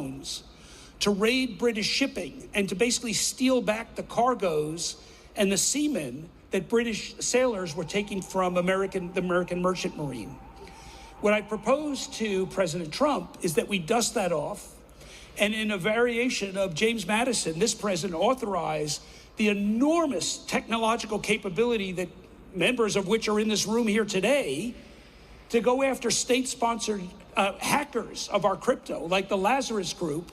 drones to raid British shipping and to basically steal back the cargoes and the seamen that British sailors were taking from the American merchant marine. What I propose to President Trump is that we dust that off, and in a variation of James Madison, this president authorized the enormous technological capability that members of which are in this room here today to go after state-sponsored hackers of our crypto, like the Lazarus Group,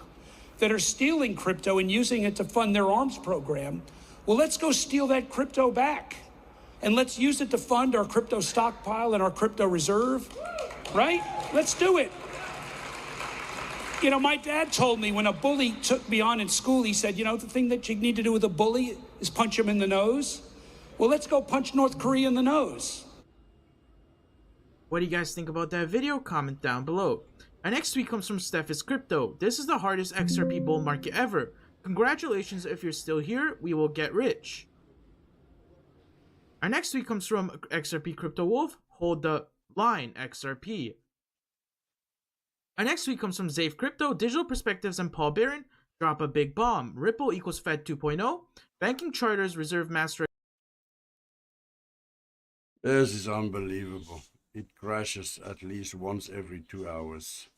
that are stealing crypto and using it to fund their arms program. Well, let's go steal that crypto back, and let's use it to fund our crypto stockpile and our crypto reserve, right? Let's do it. You know, my dad told me when a bully took me on in school, he said, you know, the thing that you need to do with a bully is punch him in the nose. Well, let's go punch North Korea in the nose. What do you guys think about that video? Comment down below. Our next tweet comes from Steph is Crypto. This is the hardest XRP bull market ever. Congratulations if you're still here. We will get rich. Our next tweet comes from XRP Crypto Wolf. Hold the line, XRP. Our next tweet comes from Zave Crypto. Digital Perspectives and Paul Barron drop a big bomb. Ripple equals Fed 2.0. Banking charters reserve master. This is unbelievable. It crashes at least once every 2 hours.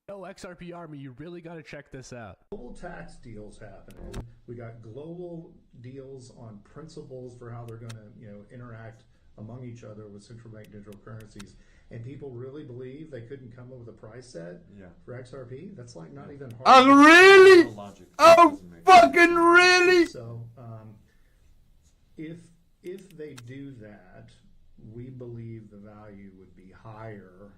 Yo, XRP Army, you really got to check this out. Global tax deals happening. We got global deals on principles for how they're going to, interact among each other with central bank digital currencies. And people really believe they couldn't come up with a price set for XRP? That's like not even hard. Oh, really? Oh, fucking really? So, if they do that, we believe the value would be higher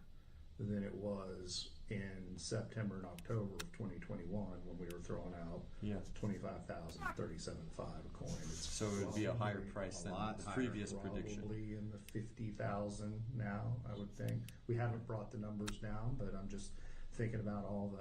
than it was in September and October of 2021 when we were throwing out 25,037.5 a coin. So it would be a higher price than the previous prediction. Probably in the 50,000 now, I would think. We haven't brought the numbers down, but I'm just thinking about all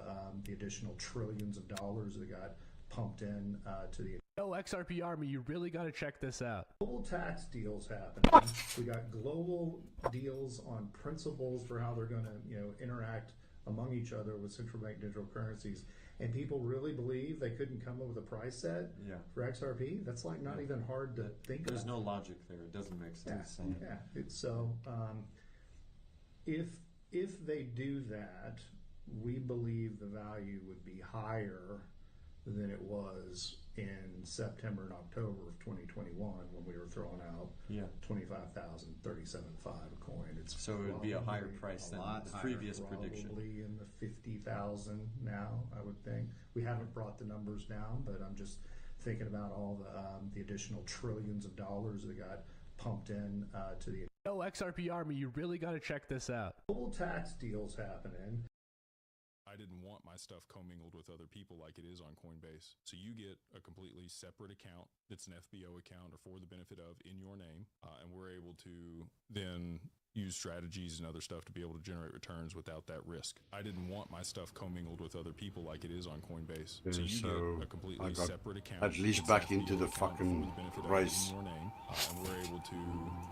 the additional trillions of dollars that got pumped in to the. Yo, XRP Army, you really got to check this out. Global tax deals happening. We got global deals on principles for how they're going to, interact among each other with central bank digital currencies. And people really believe they couldn't come up with a price set for XRP? That's like not even hard to think about. There's no logic there. It doesn't make sense. So if they do that, we believe the value would be higher than it was in September and October of 2021 when we were throwing out 25,037.5 a coin. So it would be a higher price than the previous prediction. Probably in the 50,000 now, I would think. We haven't brought the numbers down, but I'm just thinking about all the additional trillions of dollars that got pumped in to the. Yo, XRP Army, you really got to check this out. Global tax deals happening. I didn't want my stuff commingled with other people like it is on Coinbase. So you get a completely separate account that's an FBO account or for the benefit of in your name. And we're able to then use strategies and other stuff to be able to generate returns without that risk. I didn't want my stuff commingled with other people like it is on Coinbase. So you get a completely separate account. At least back into the fucking price. In your name. And we're able to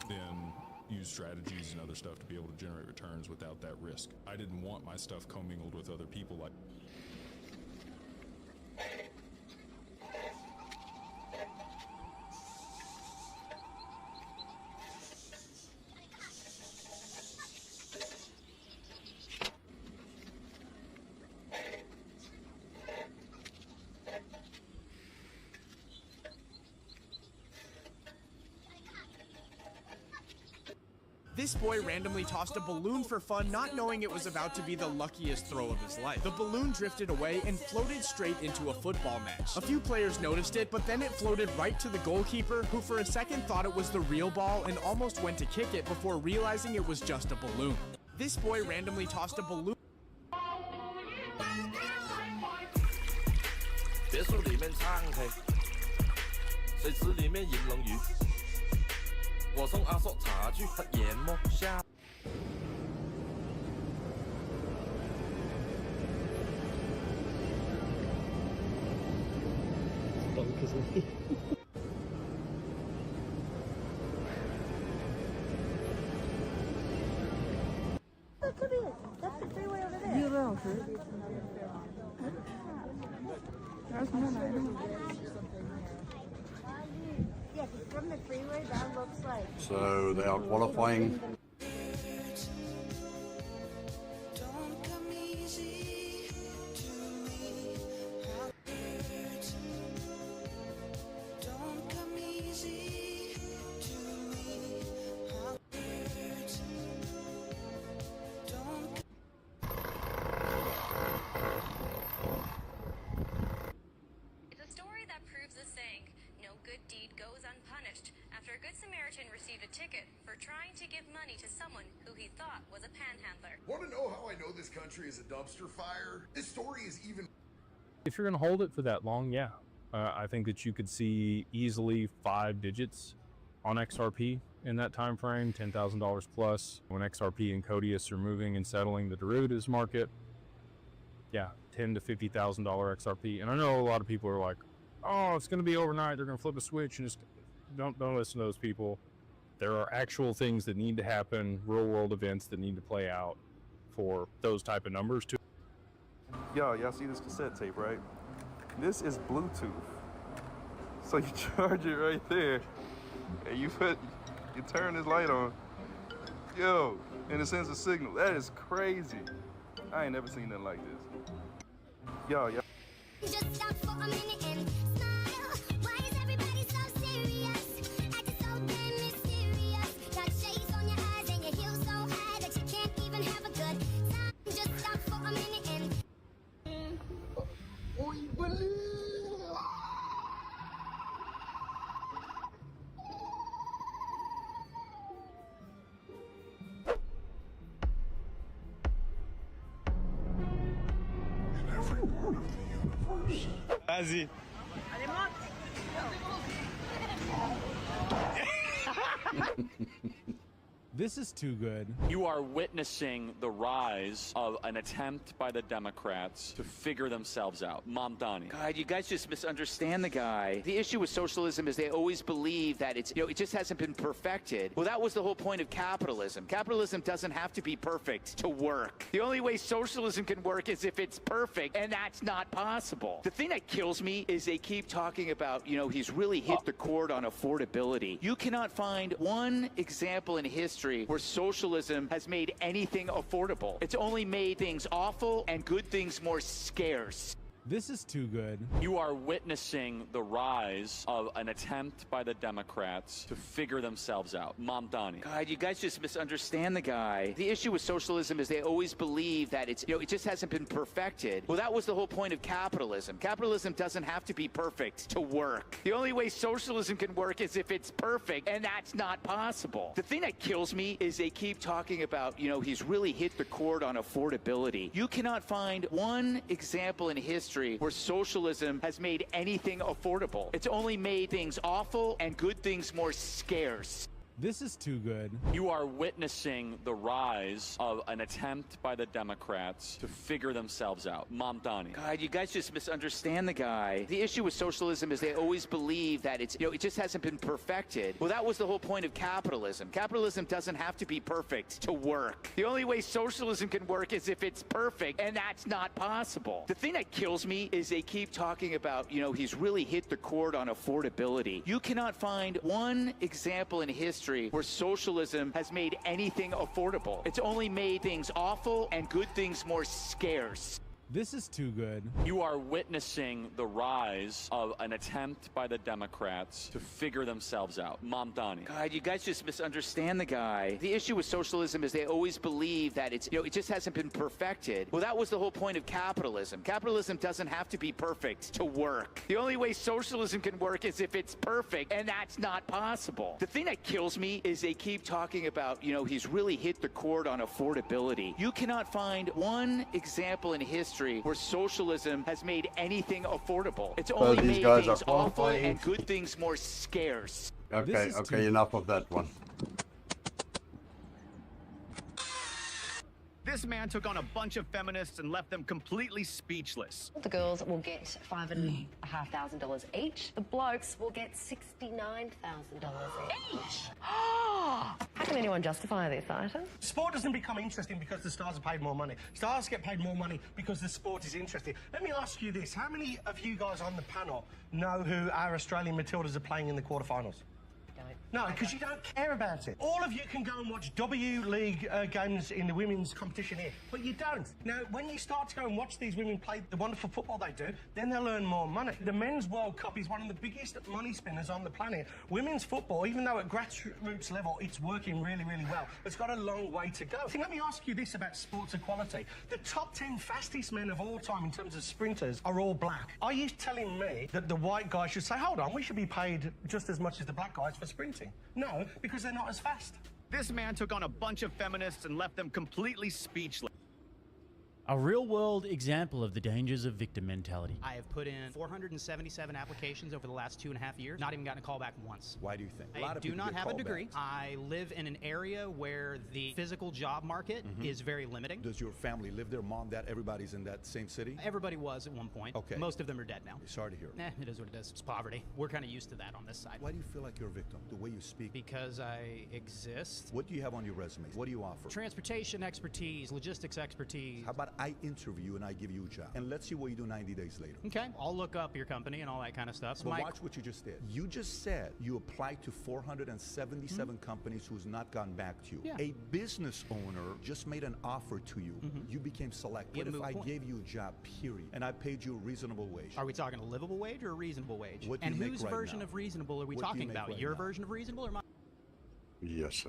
then use strategies and other stuff to be able to generate returns without that risk. I didn't want my stuff commingled with other people like. This boy randomly tossed a balloon for fun, not knowing it was about to be the luckiest throw of his life. The balloon drifted away and floated straight into a football match. A few players noticed it, but then it floated right to the goalkeeper, who for a second thought it was the real ball and almost went to kick it before realizing it was just a balloon. This boy randomly tossed a balloon. 别墅里面唱戲，水池里面演龙鱼。我送阿叔茶去黑眼摸虾。at it. That's the freeway over there. You know, yeah, from the freeway, that looks like. So they are qualifying. After a Good Samaritan received a ticket for trying to give money to someone who he thought was a panhandler. Want to know how I know this country is a dumpster fire? This story is even... If you're going to hold it for that long, yeah. I think that you could see easily 5 digits on XRP in that time frame, $10,000 plus. When XRP and Codius are moving and settling the derivatives market, yeah, $10,000 to $50,000 XRP. And I know a lot of people are like, oh, it's going to be overnight. They're going to flip a switch and just... Don't listen to those people. There are actual things that need to happen, real world events that need to play out for those type of numbers too. Y'all see this cassette tape, right? This is Bluetooth. So you charge it right there, and you turn this light on. Yo, and it sends a signal. That is crazy. I ain't never seen nothing like this. Y'all. Just stop for a minute and smile. Why is everybody so serious? Acting so damn mysterious. Got shades on your eyes and your heels so high that you can't even have a good time. Just stop for a minute and... every part of the universe. Vas-y. This is too good. You are witnessing the rise of an attempt by the Democrats to figure themselves out. Mamdani. God, you guys just misunderstand the guy. The issue with socialism is they always believe that it's, it just hasn't been perfected. Well, that was the whole point of capitalism. Capitalism doesn't have to be perfect to work. The only way socialism can work is if it's perfect, and that's not possible. The thing that kills me is they keep talking about, he's really hit the chord on affordability. You cannot find one example in history where socialism has made anything affordable. It's only made things awful and good things more scarce. This is too good. You are witnessing the rise of an attempt by the Democrats to figure themselves out. Mamdani. God, you guys just misunderstand the guy. The issue with socialism is they always believe that it's, it just hasn't been perfected. Well, that was the whole point of capitalism. Capitalism doesn't have to be perfect to work. The only way socialism can work is if it's perfect, and that's not possible. The thing that kills me is they keep talking about, he's really hit the chord on affordability. You cannot find one example in history where socialism has made anything affordable. It's only made things awful and good things more scarce. This is too good. You are witnessing the rise of an attempt by the Democrats to figure themselves out. Mamdani. God, you guys just misunderstand the guy. The issue with socialism is they always believe that it's, it just hasn't been perfected. Well, that was the whole point of capitalism. Capitalism doesn't have to be perfect to work. The only way socialism can work is if it's perfect, and that's not possible. The thing that kills me is they keep talking about, he's really hit the chord on affordability. You cannot find one example in history where socialism has made anything affordable. It's only made things awful and good things more scarce. This is too good. You are witnessing the rise of an attempt by the Democrats to figure themselves out. Mamdani. God, you guys just misunderstand the guy. The issue with socialism is they always believe that it's, it just hasn't been perfected. Well, that was the whole point of capitalism. Capitalism doesn't have to be perfect to work. The only way socialism can work is if it's perfect, and that's not possible. The thing that kills me is they keep talking about, he's really hit the chord on affordability. You cannot find one example in history where socialism has made anything affordable. It's only made things awful and good things more scarce. Okay, enough of that one. This man took on a bunch of feminists and left them completely speechless. The girls will get $5,500 each. The blokes will get $69,000 each. How can anyone justify this item? Sport doesn't become interesting because the stars are paid more money. Stars get paid more money because the sport is interesting. Let me ask you this. How many of you guys on the panel know who our Australian Matildas are playing in the quarterfinals? No, because you don't care about it. All of you can go and watch W League games in the women's competition here, but you don't. Now, when you start to go and watch these women play the wonderful football they do, then they'll earn more money. The Men's World Cup is one of the biggest money spinners on the planet. Women's football, even though at grassroots level it's working really, really well, it's got a long way to go. See, let me ask you this about sports equality. The top 10 fastest men of all time in terms of sprinters are all black. Are you telling me that the white guys should say, hold on, we should be paid just as much as the black guys for sprinting? No, because they're not as fast. This man took on a bunch of feminists and left them completely speechless. A real-world example of the dangers of victim mentality. I have put in 477 applications over the last 2.5 years, not even gotten a call back once. Why do you think? I do not have a degree. I live in an area where the physical job market is very limiting. Does your family live there? Mom, dad, everybody's in that same city? Everybody was at one point. Okay. Most of them are dead now. Sorry to hear. It is what it is. It's poverty. We're kind of used to that on this side. Why do you feel like you're a victim? The way you speak? Because I exist. What do you have on your resume? What do you offer? Transportation expertise, logistics expertise. How about I interview and I give you a job? And let's see what you do 90 days later. Okay. I'll look up your company and all that kind of stuff. But watch what you just did. You just said you applied to 477 companies who's not gotten back to you. Yeah. A business owner just made an offer to you. You became selected. What if I gave you a job, period, and I paid you a reasonable wage? Are we talking a livable wage or a reasonable wage? What do you and make whose right version now? of reasonable are we What do you talking make about? right Your now? version of reasonable or mine? Yes.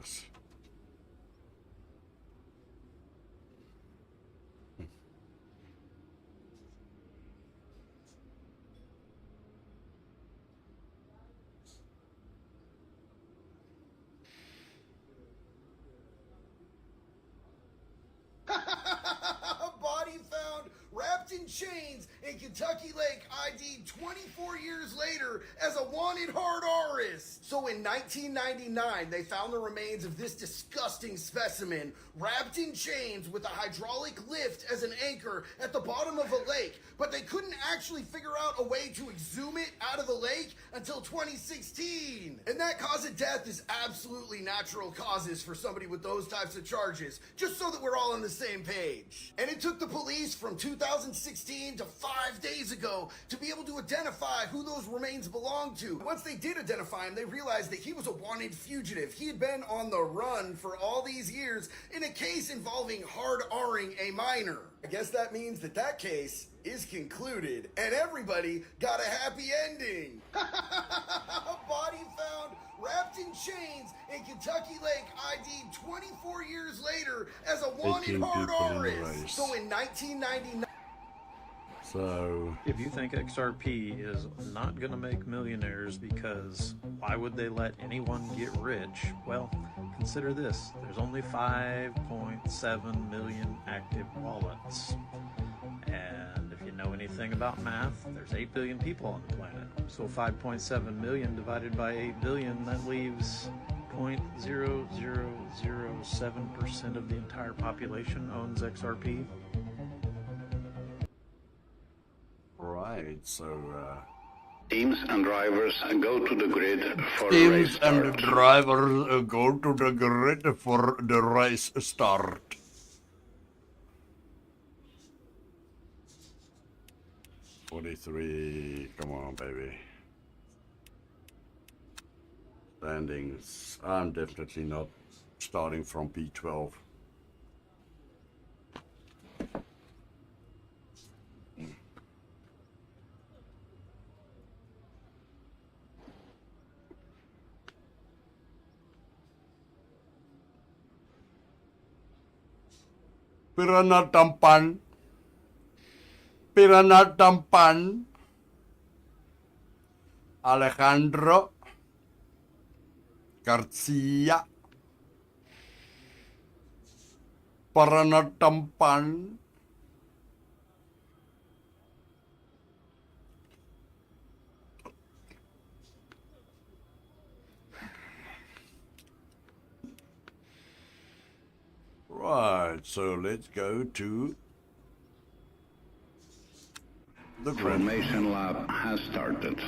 Body found wrapped in chains in Kentucky Lake, ID'd 24 years later as a wanted hard artist. So in 1999, they found the remains of this disgusting specimen wrapped in chains with a hydraulic lift as an anchor at the bottom of a lake, but they couldn't actually figure out a way to exhume it out of the lake until 2016. And that cause of death is absolutely natural causes for somebody with those types of charges, just so that we're all on the same page. And it took the police from 2016 to 5 days ago to be able to identify who those remains belonged to. Once they did identify him, they realized that he was a wanted fugitive. He had been on the run for all these years in a case involving hard R-ing a minor. I guess that means that that case is concluded and everybody got a happy ending. Body found wrapped in chains in Kentucky Lake, ID'd 24 years later as a wanted 18 hard people in the artist. race. So in 1999. So if you think XRP is not going to make millionaires because why would they let anyone get rich? Well, consider this. There's only 5.7 million active wallets. And if you know anything about math, there's 8 billion people on the planet. So 5.7 million divided by 8 billion, that leaves 0.0007% of the entire population owns XRP. right, so teams and drivers go to the grid for teams race start. and drivers go to the grid for the race start. $43, come on, baby. Standings. I'm definitely not starting from P12. Piranha tampan. Piranha tampan. Alejandro Garcia. Piranha tampan. Right, so let's go to the Formation lap has started.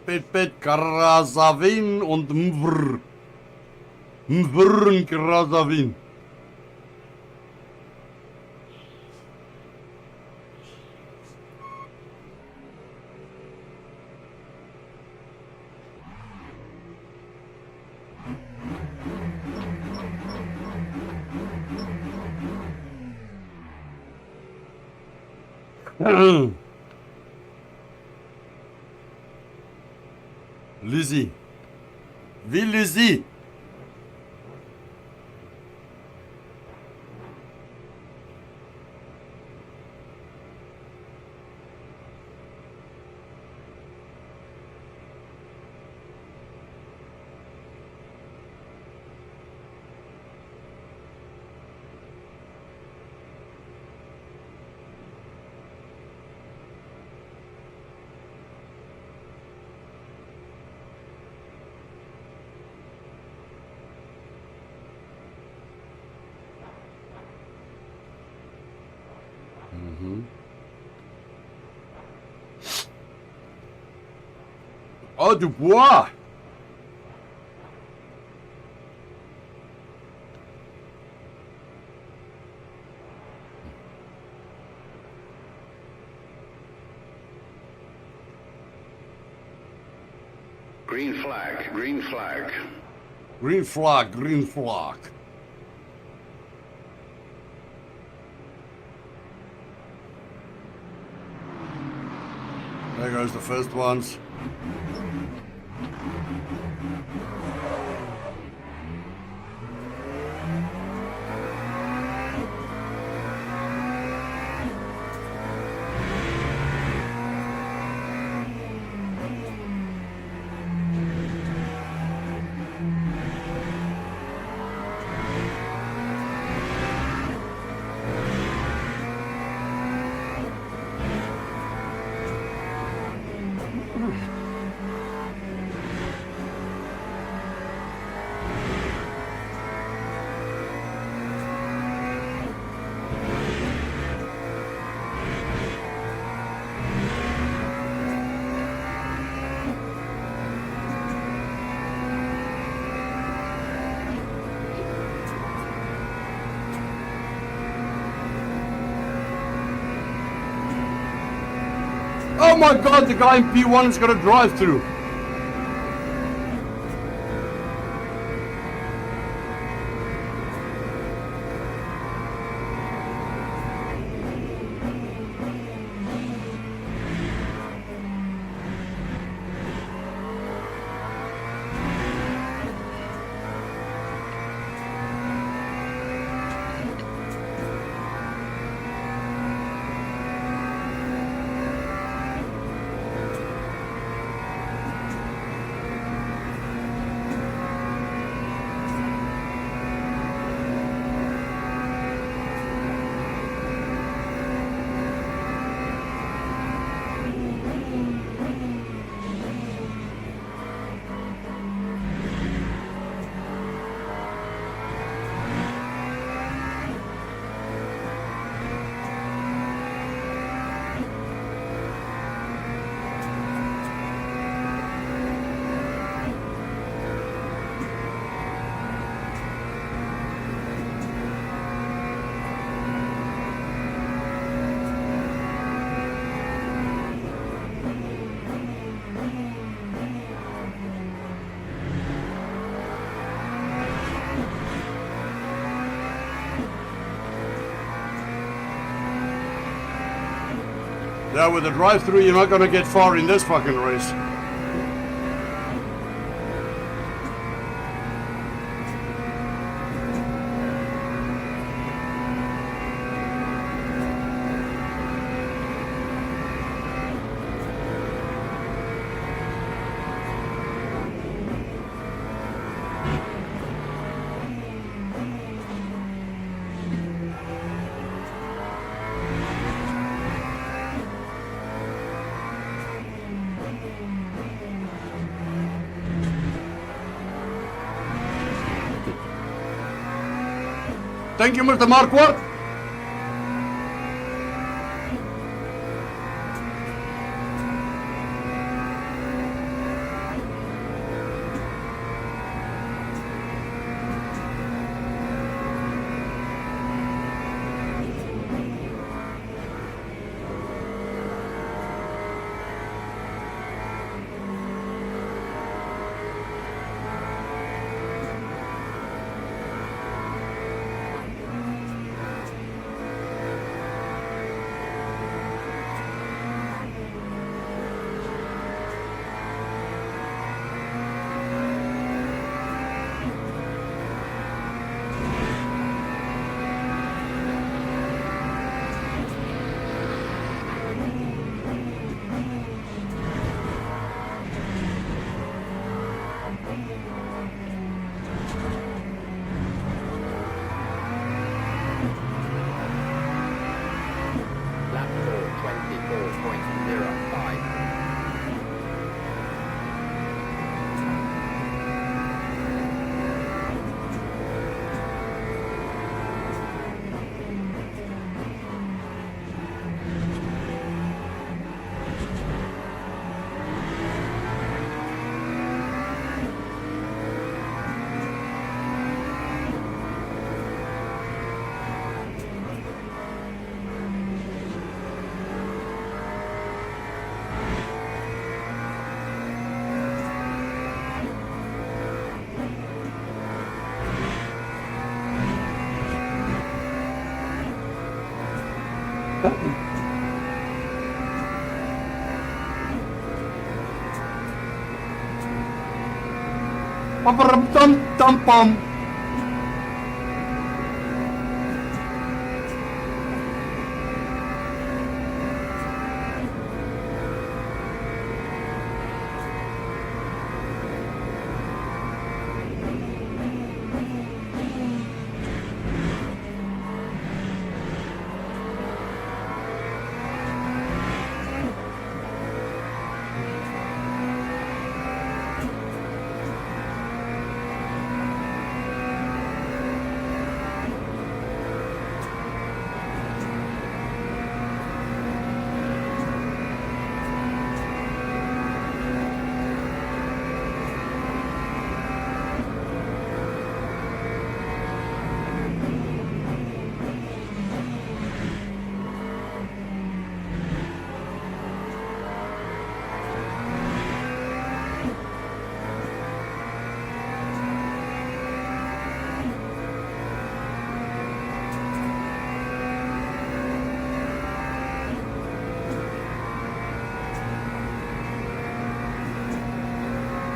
Pit, Krasavin und Mvr. Mvr und Krasavin. Lizzie. Wie Lizzie? Oh, Dubois! Green flag, green flag. Green flag, green flag. There goes the first ones. Oh my god, the guy in P1 is gonna drive through. Yeah, with a drive-through, you're not gonna get far in this fucking race. Thank you, Mr. Marquardt. Lap 4:24.05. Pum-pum-tum-tum-pum.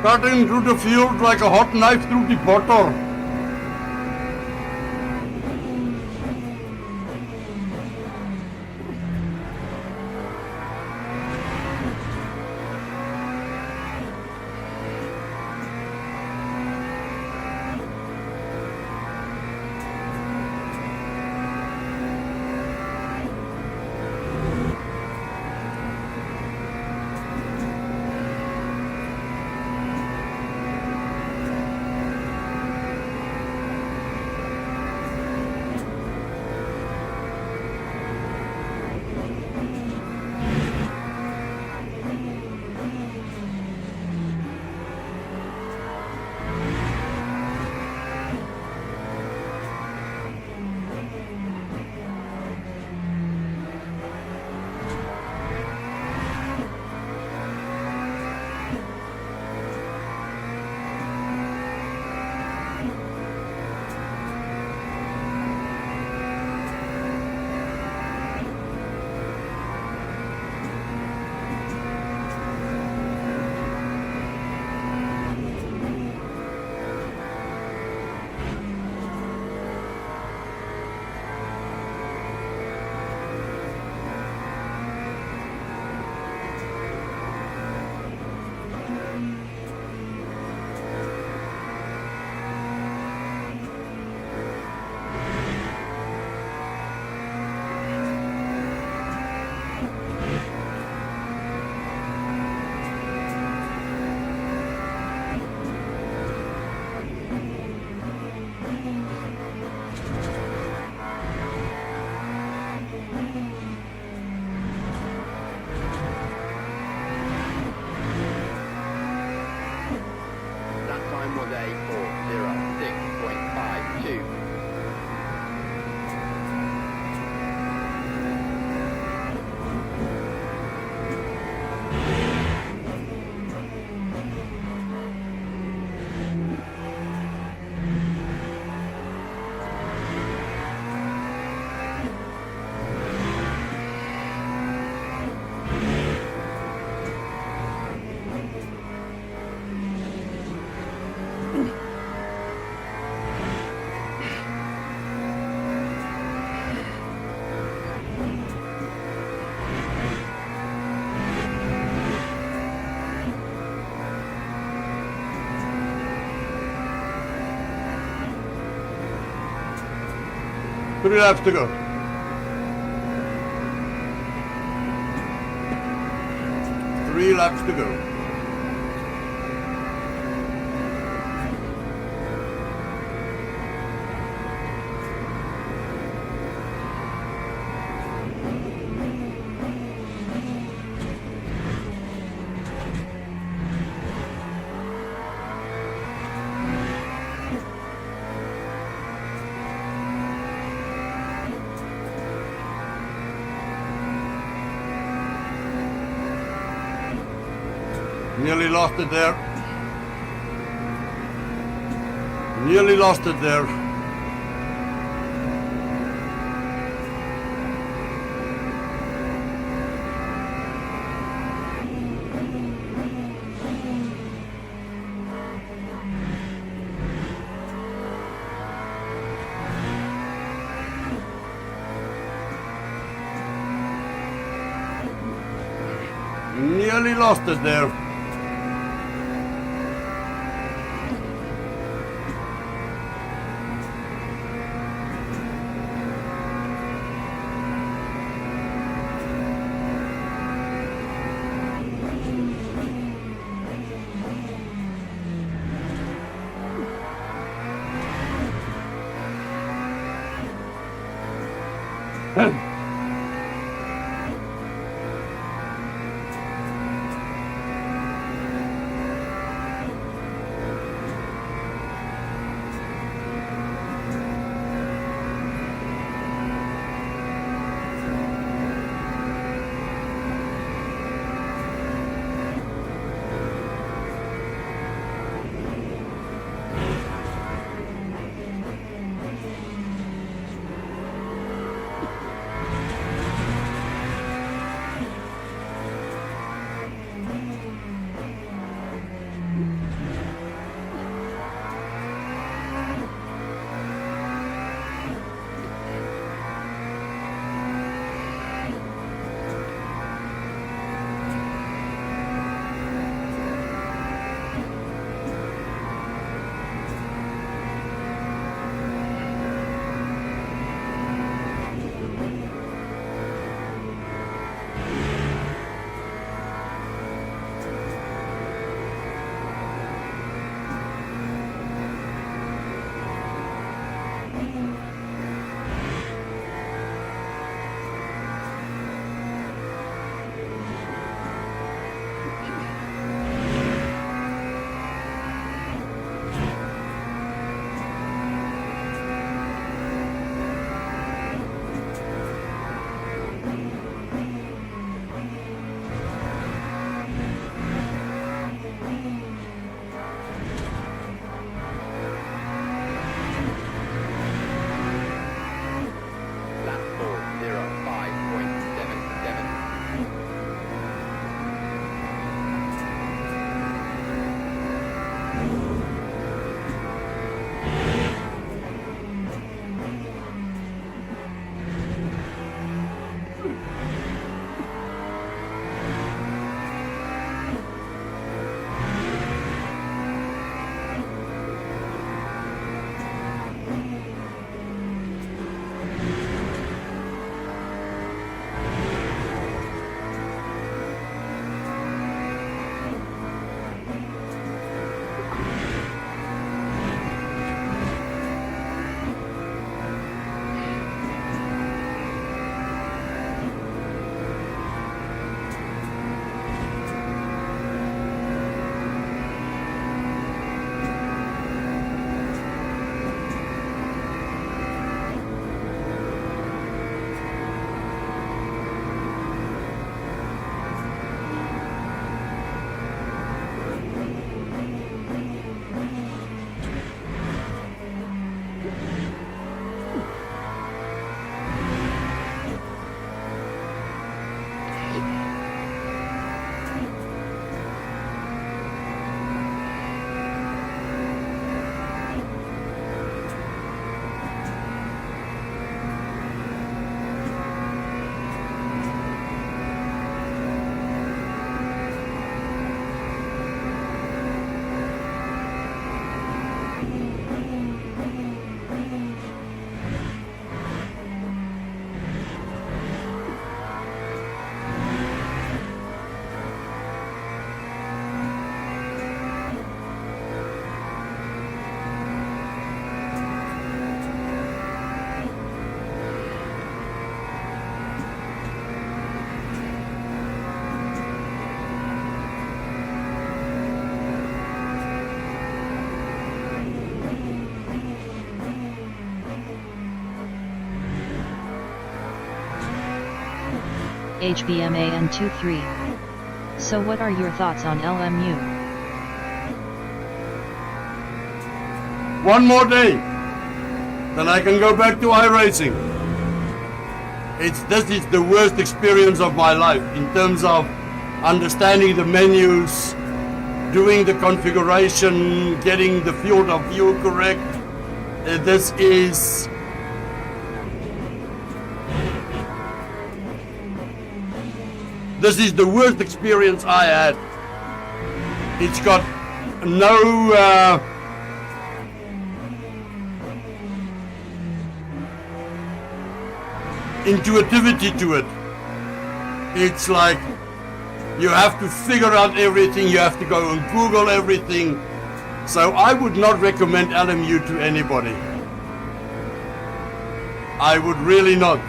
Cutting through the field like a hot knife through the butter. 3 laps to go. 3 laps to go. Nearly lost it there. Nearly lost it there. Nearly lost it there. HBMAN23. So what are your thoughts on LMU? One more day, then I can go back to iRacing. This is the worst experience of my life in terms of understanding the menus, doing the configuration, getting the field of view correct. This is the worst experience I had. It's got no intuitivity to it. It's like you have to figure out everything, you have to go and Google everything. So I would not recommend LMU to anybody. I would really not.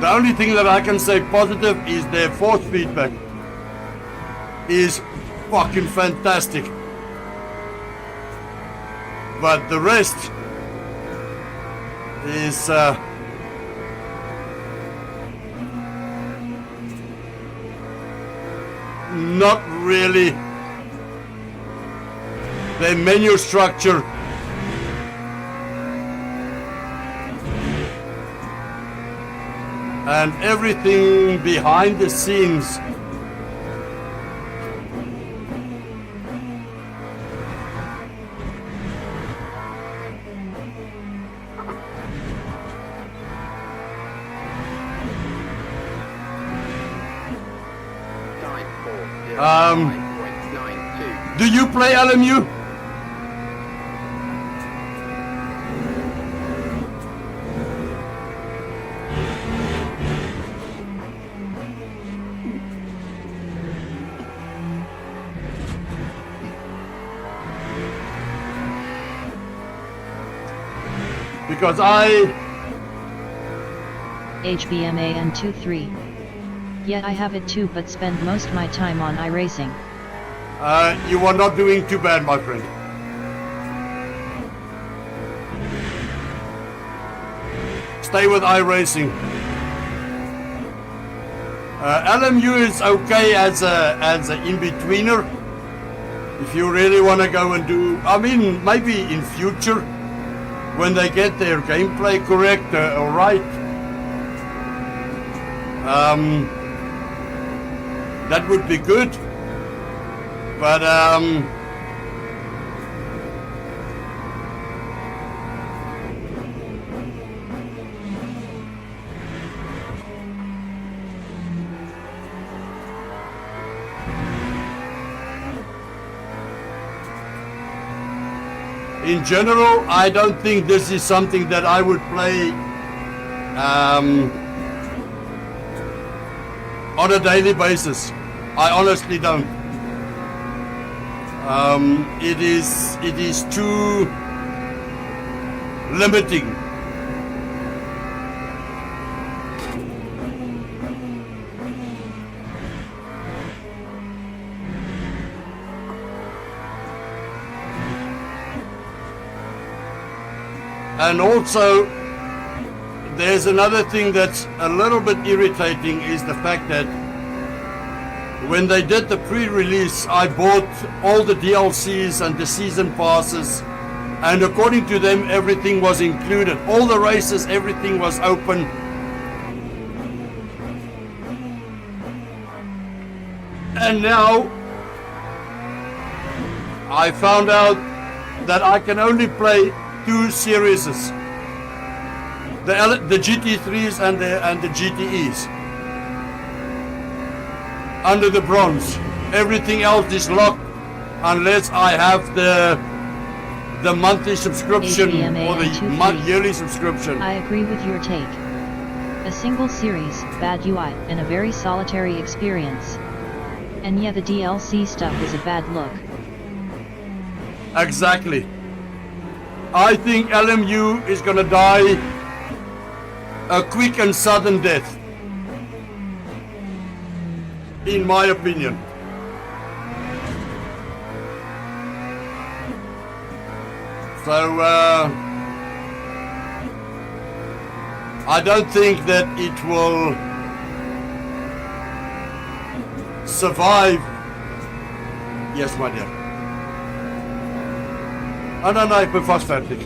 The only thing that I can say positive is their force feedback is fucking fantastic. But the rest is not really. Their menu structure and everything behind the scenes do you play LMU? Because HBMAN23. Yeah, I have it too, but spend most of my time on iRacing. You are not doing too bad, my friend. Stay with iRacing. LMU is okay as a in-betweener. If you really want to go and do, I mean, maybe in future, when they get their gameplay correct or right, that would be good. But in general, I don't think this is something that I would play on a daily basis. I honestly don't. It is too limiting. And also, there's another thing that's a little bit irritating is the fact that when they did the pre-release, I bought all the DLCs and the season passes, and according to them, everything was included. All the races, everything was open. And now, I found out that I can only play 2 series, the GT3s and the GTEs. Under the bronze, everything else is locked unless I have the monthly subscription or the yearly subscription. I agree with your take. A single series, bad UI, and a very solitary experience. And yeah, the DLC stuff is a bad look. Exactly. I think LMU is gonna die a quick and sudden death, in my opinion. So I don't think that it will survive. Yes, my dear. Nee, ik ben vast fertig.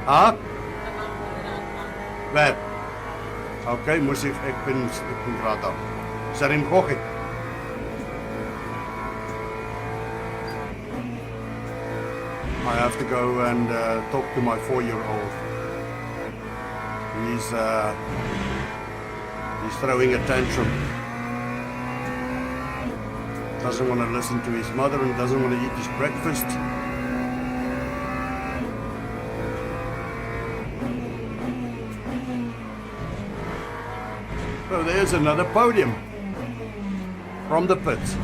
Waar? Oké, moest ik ben gerade da. Sarim Kochi. I have to go and talk to my 4-year-old. He's throwing a tantrum. Doesn't want to listen to his mother and doesn't want to eat his breakfast. So there's another podium from the pits.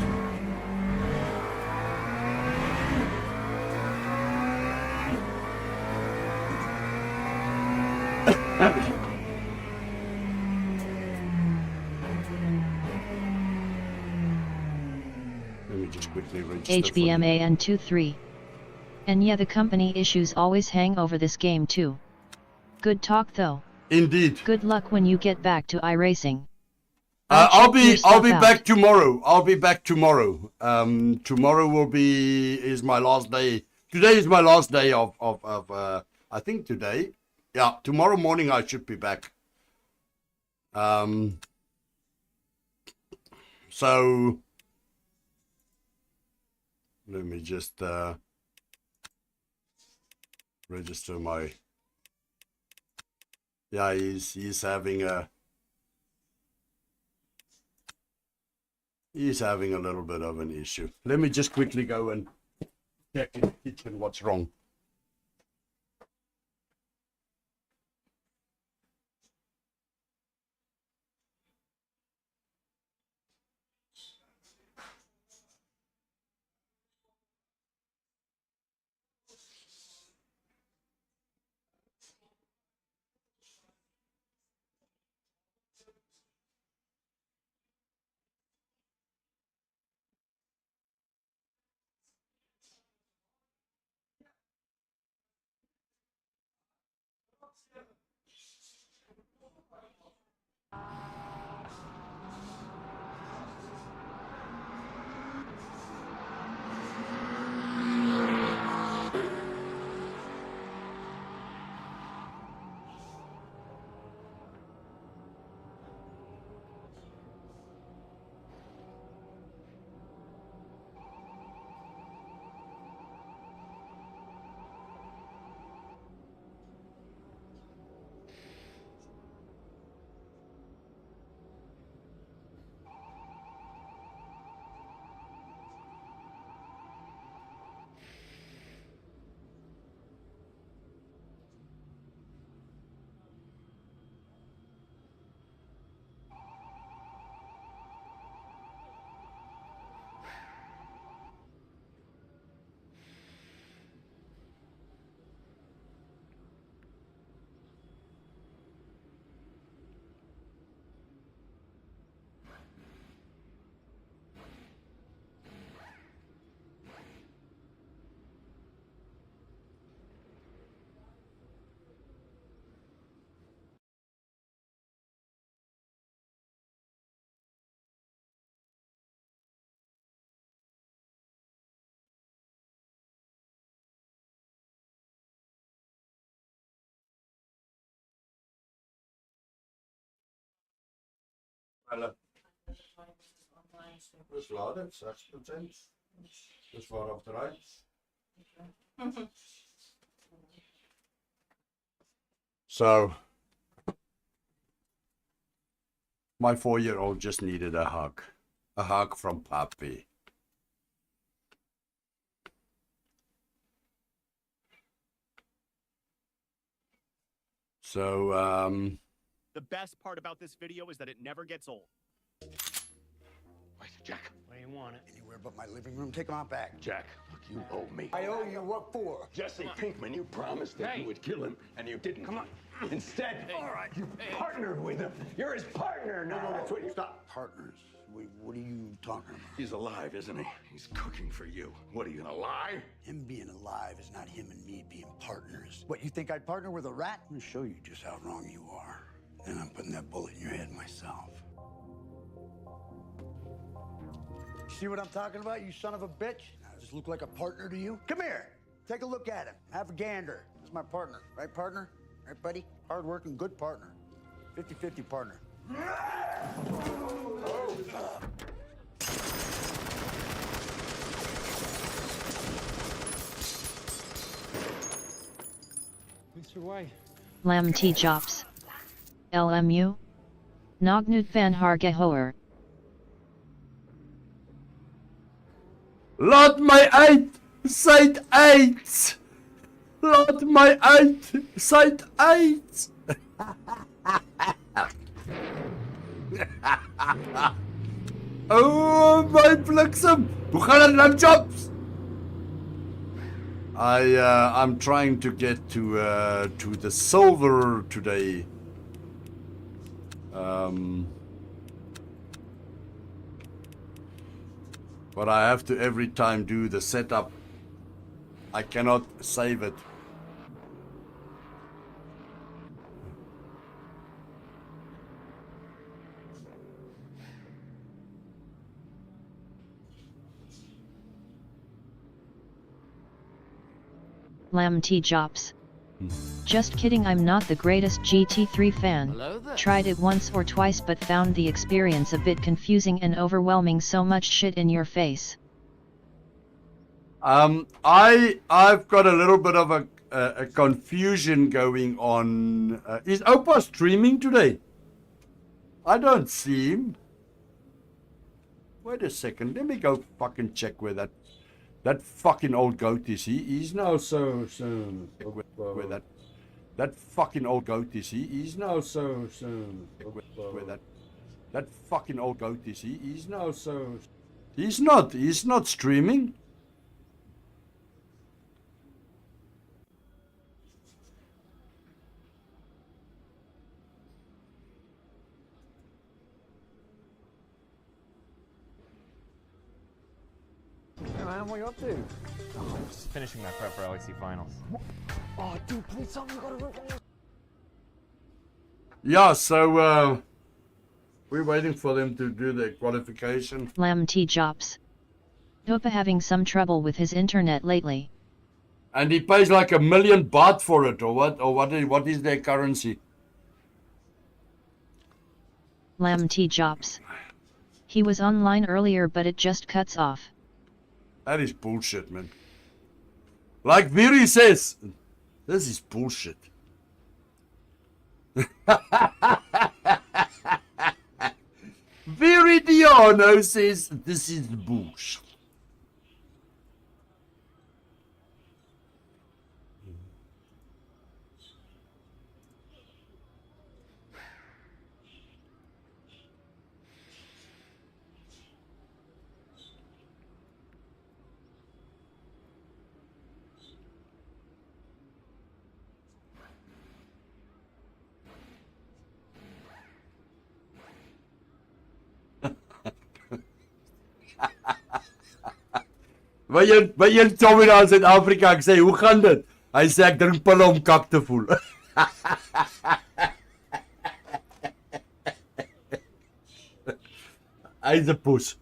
Let me just quickly register. HBMAN23. And yeah, the company issues always hang over this game too. Good talk though. Indeed. Good luck when you get back to iRacing. I'll be out. back tomorrow. I'll be back tomorrow. Tomorrow is my last day. Today is my last day of I think today. Yeah, tomorrow morning I should be back. So let me just register my. Yeah, he's having a little bit of an issue. Let me just quickly go and check in the kitchen what's wrong. Dus laden, 6%. Dus waarop eruit. So, my 4-year-old just needed a hug. A hug from Papi. So, The best part about this video is that it never gets old. Wait, Jack. Where you want it? Anywhere but my living room. Take him out back. Jack, look, you owe me. I owe you what for? Jesse Pinkman, you promised that you would kill him, and you didn't. Come on. Instead, you partnered with him. You're his partner now. No, that's what you stop. Partners. Wait, what are you talking about? He's alive, isn't he? He's cooking for you. What, are you gonna lie? Him being alive is not him and me being partners. What, you think I'd partner with a rat? I'm gonna show you just how wrong you are. Then I'm putting that bullet in your head myself. See what I'm talking about, you son of a bitch? Now, does this look like a partner to you? Come here. Take a look at him. Have a gander. That's my partner. Right, partner? Right, buddy? Hard-working, good partner. 50-50 partner. Mr. White. Lam T Jops. LMU. Nognut van Hargehoer. Laat my uit! Sy't uit! Laat my uit! Sy't uit! Oh my bliksem! Hoe gaan dit nou, Chops? I'm trying to get to the silver today. But I have to every time do the setup. I cannot save it. Lam T Jops. Just kidding, I'm not the greatest GT3 fan. Hello there. Tried it once or twice but found the experience a bit confusing and overwhelming, so much shit in your face. I've got a little bit of a confusion going on. Is Opa streaming today? I don't see him. Wait a second, let me go fucking check where that fucking old goat is. He's now where that fucking old goat is. He's now where that fucking old goat is. He's now he's not streaming. Hey man, what are you up to? Oh, I'm just finishing my prep for LEC finals. Oh, dude, please tell me you got a root. Yeah, so we're waiting for them to do their qualification. Lam T Jops. Opa having some trouble with his internet lately. And he pays like $1 million baht for it, or what? Or what is their currency? Lam T Jops. He was online earlier but it just cuts off. That is bullshit, man. Like Viri says, this is bullshit. Viridiano says this is bullshit. By een Tommy daar in Suid-Afrika, ek sê, hoe gaan dit? Hy sê ek drink pille om kak te voel. Hy's 'n poes.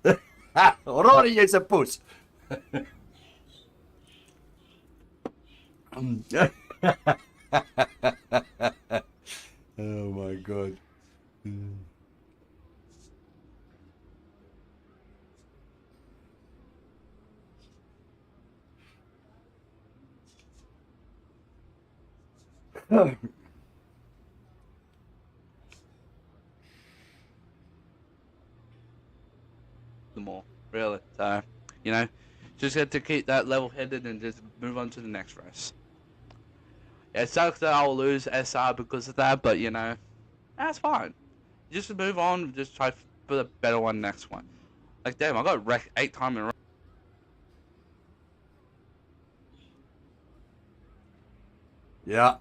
Rory, jy's 'n poes. Oh my god. More really, so you know, just have to keep that level-headed and just move on to the next race. Yeah, it sucks that I'll lose SR because of that, but you know, that's fine. Just move on, just try for the better one next one. Like, damn, I got wrecked 8 times in a row. Yeah.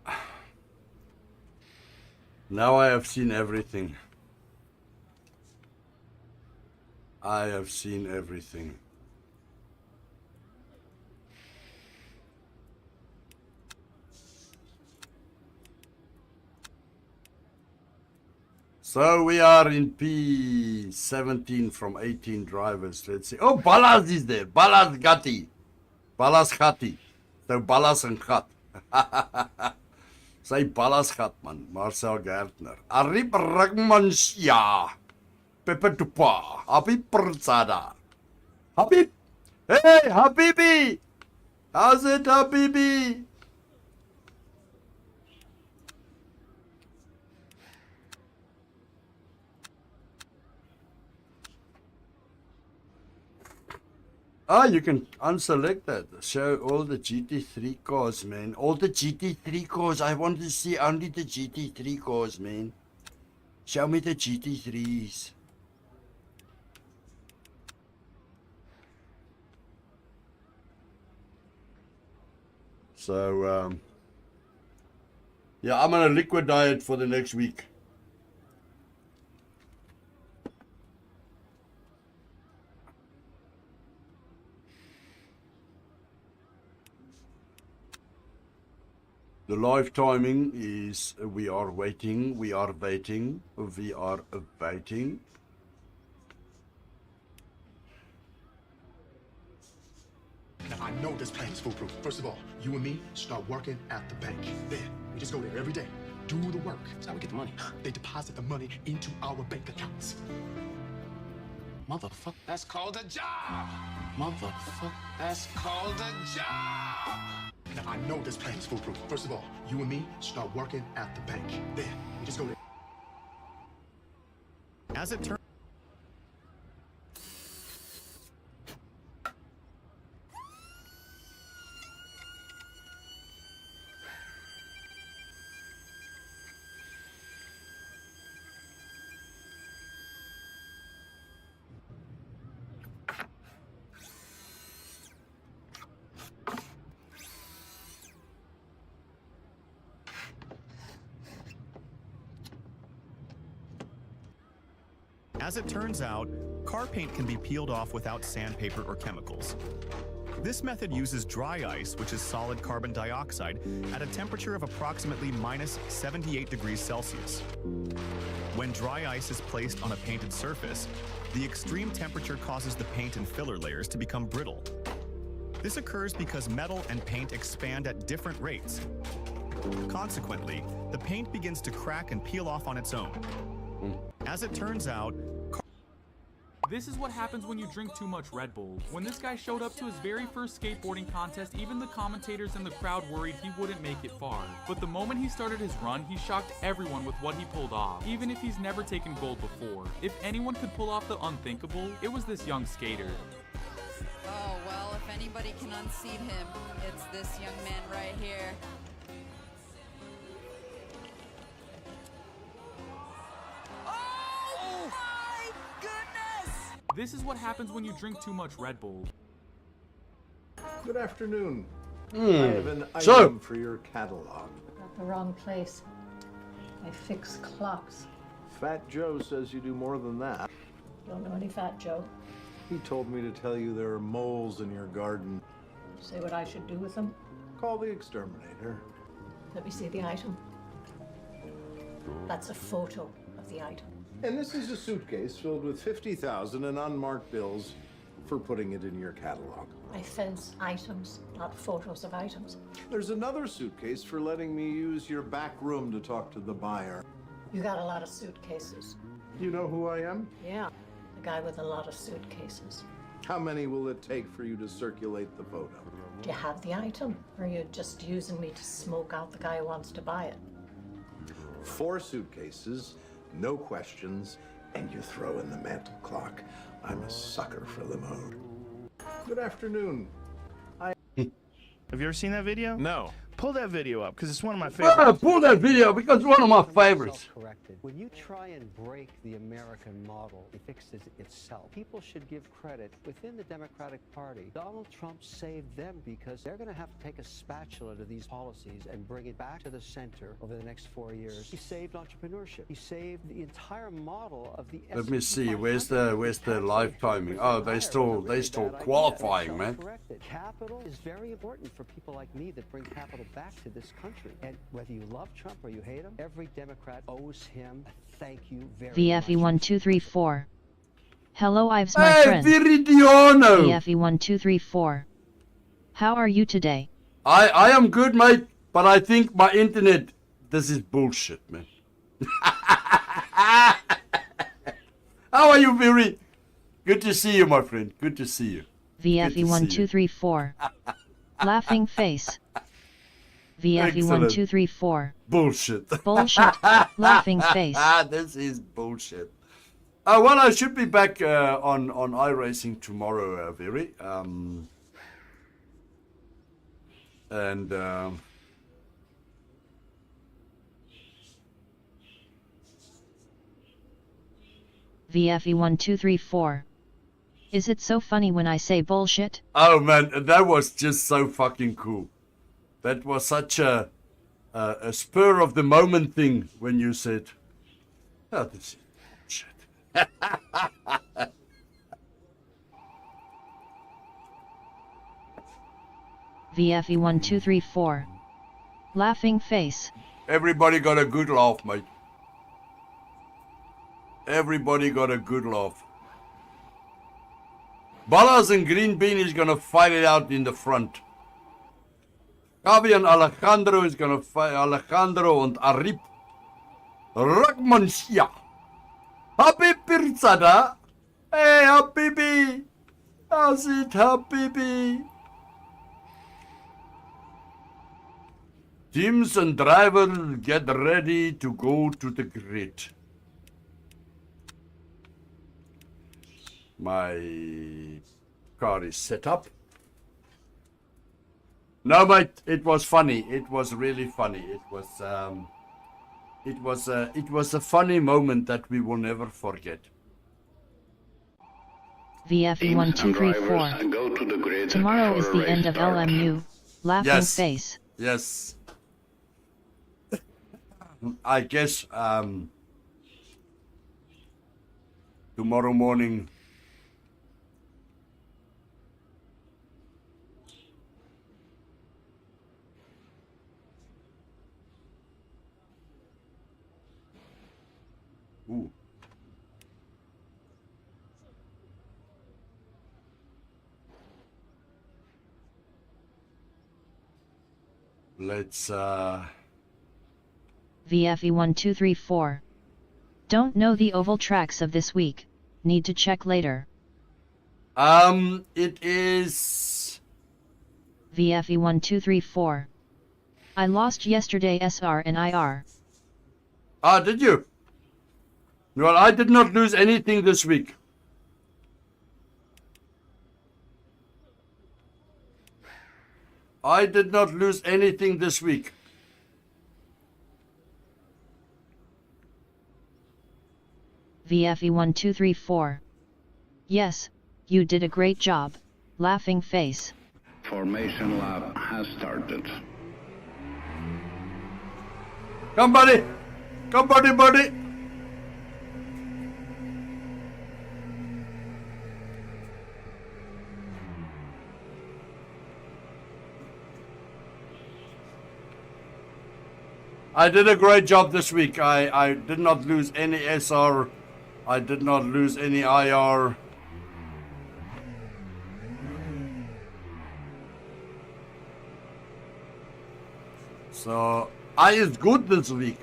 Now I have seen everything. I have seen everything. So we are in P17 from 18 drivers. Let's see. Oh, Ballas is there. Ballas Gatti. Ballas Gatti. So Ballas en Gat. Sy Ballas Gat man. Marcel Gertner. Arip Ragmansja. Pepe Tupa. Habib Prasada. Habib. Hey, Habibi. How's it, Habibi? Ah, you can unselect that. Show all the GT3 cars, man. All the GT3 cars. I want to see only the GT3 cars, man. Show me the GT3s. So, yeah, I'm on a liquid diet for the next week. The live timing is we are waiting, we are waiting, we are waiting. Now, I know this plan is foolproof. First of all, you and me start working at the bank. Then, we just go there every day, do the work. That's how we get the money. They deposit the money into our bank accounts. Motherfucker, that's called a job. Motherfucker, that's called a job. Now, I know this plan is foolproof. First of all, you and me start working at the bank. Then, we just go there. As it turns As it turns out, car paint can be peeled off without sandpaper or chemicals. This method uses dry ice, which is solid carbon dioxide, at a temperature of approximately minus 78 degrees Celsius. When dry ice is placed on a painted surface, the extreme temperature causes the paint and filler layers to become brittle. This occurs because metal and paint expand at different rates. Consequently, the paint begins to crack and peel off on its own. As it turns out, this is what happens when you drink too much Red Bull. When this guy showed up to his very first skateboarding contest, even the commentators and the crowd worried he wouldn't make it far. But the moment he started his run, he shocked everyone with what he pulled off, even if he's never taken gold before. If anyone could pull off the unthinkable, it was this young skater. Oh, well, if anybody can unseat him, it's this young man right here. This is what happens when you drink too much Red Bull. Good afternoon. I Mm. have an So- item for your catalog. At the wrong place. I fix clocks. Fat Joe says you do more than that. Don't know any Fat Joe. He told me to tell you there are moles in your garden. Say what I should do with them. Call the exterminator. Let me see the item. That's a photo of the item. And this is a suitcase filled with 50,000 in unmarked bills for putting it in your catalog. I fence items, not photos of items. There's another suitcase for letting me use your back room to talk to the buyer. You got a lot of suitcases. You know who I am? Yeah, the guy with a lot of suitcases. How many will it take for you to circulate the photo? Do you have the item? Or are you just using me to smoke out the guy who wants to buy it? 4 suitcases, no questions, and you throw in the mantle clock. I'm a sucker for the mode. Good afternoon. Have you ever seen that video? No. Pull that video up because it's one of my favorites. Pull that video because it's one of my favorites. When you try and break the American model, it fixes itself. People should give credit within the Democratic Party. Donald Trump saved them because they're going to have to take a spatula to these policies and bring it back to the center over the next 4 years. He saved entrepreneurship. He saved the entire model of the. Let me see. Where's the live timing? Oh, they still qualifying, man. Capital is very important for people like me that bring capital back to this country. And whether you love Trump or you hate him, every Democrat owes him a thank you very VFE1234. Hello, Ives, my friend. Viridiano. VFE1234. How are you today? I am good, mate, but I think my internet, this is bullshit, man. How are you, Viri? Good to see you, my friend. Good to see you. VFE1234. Laughing face. VFE1234. Bullshit. Bullshit. Laughing face. This is bullshit. Well, I should be back on iRacing tomorrow, Viri. VFE1234. Is it so funny when I say bullshit? Oh man, that was just so fucking cool. That was such a spur of the moment thing when you said, "Oh, this is bullshit." VFE1234. Laughing face. Everybody got a good laugh, mate. Everybody got a good laugh. Ballas and Green Bean is gonna fight it out in the front. Gavi and Alejandro is gonna fight. Alejandro and Arip. Rakmansia. Happy Pirzada. Hey, Habibi. How's it, Habibi? Teams and drivers get ready to go to the grid. My car is set up. No, mate, it was funny. It was really funny. It was a funny moment that we will never forget. VFE1234. Tomorrow is the end of LMU. Laughing face. Yes. I guess tomorrow morning. Ooh. Let's VFE1234. Don't know the oval tracks of this week. Need to check later. It is VFE1234. I lost yesterday SR and IR. Ah, did you? Well, I did not lose anything this week. I did not lose anything this week. VFE1234. Yes, you did a great job. Laughing face. Formation lap has started. Come, buddy. Come, buddy. I did a great job this week. I did not lose any SR. I did not lose any IR. So I is good this week.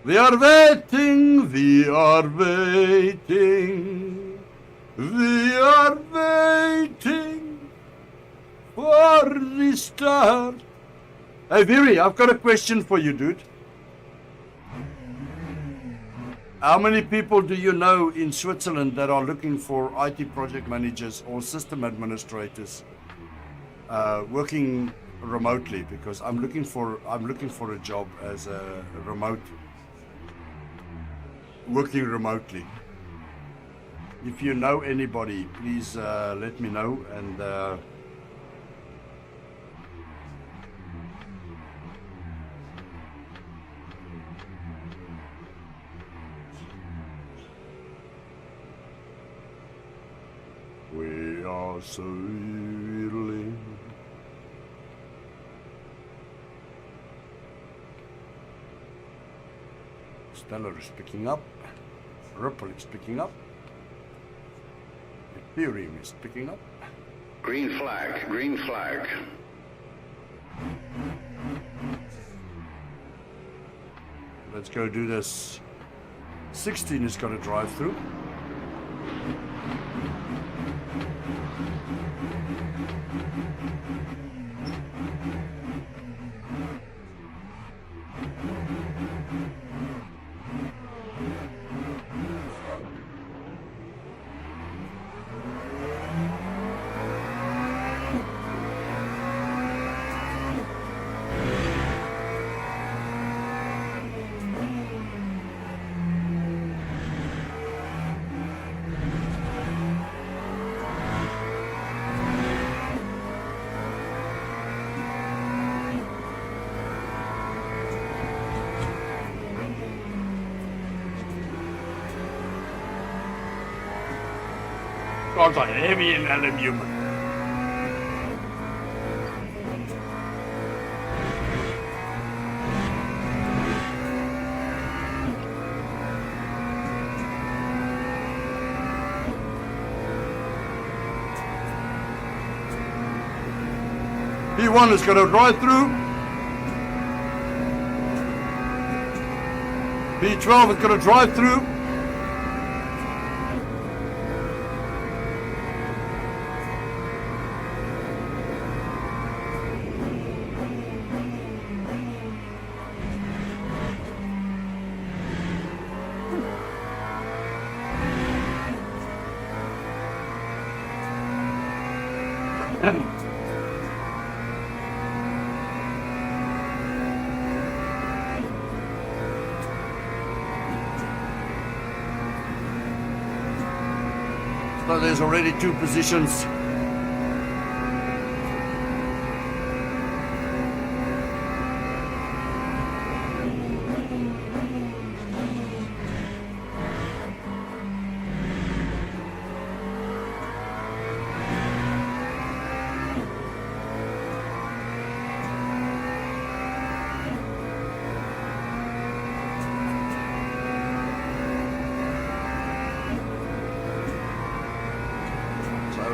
We are waiting, we are waiting, we are waiting. For the start. Hey, Viri, I've got a question for you, dude. How many people do you know in Switzerland that are looking for IT project managers or system administrators working remotely? Because I'm looking for a job as a working remotely. If you know anybody, please let me know. And we are sailing. Stellar is picking up. Ripple is picking up. Ethereum is picking up. Green flag, green flag. Let's go do this. 16 is going to drive through. Guys are heavy in LMU. P1 is going to drive through. P12 is going to drive through. So there's already 2 positions.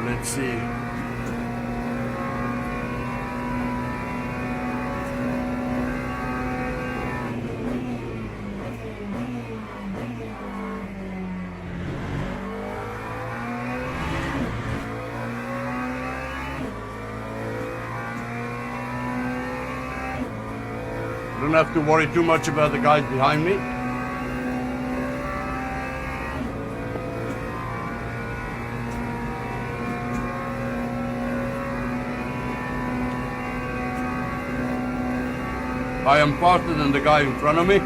Let's see. Don't have to worry too much about the guys behind me. I am faster than the guy in front of me.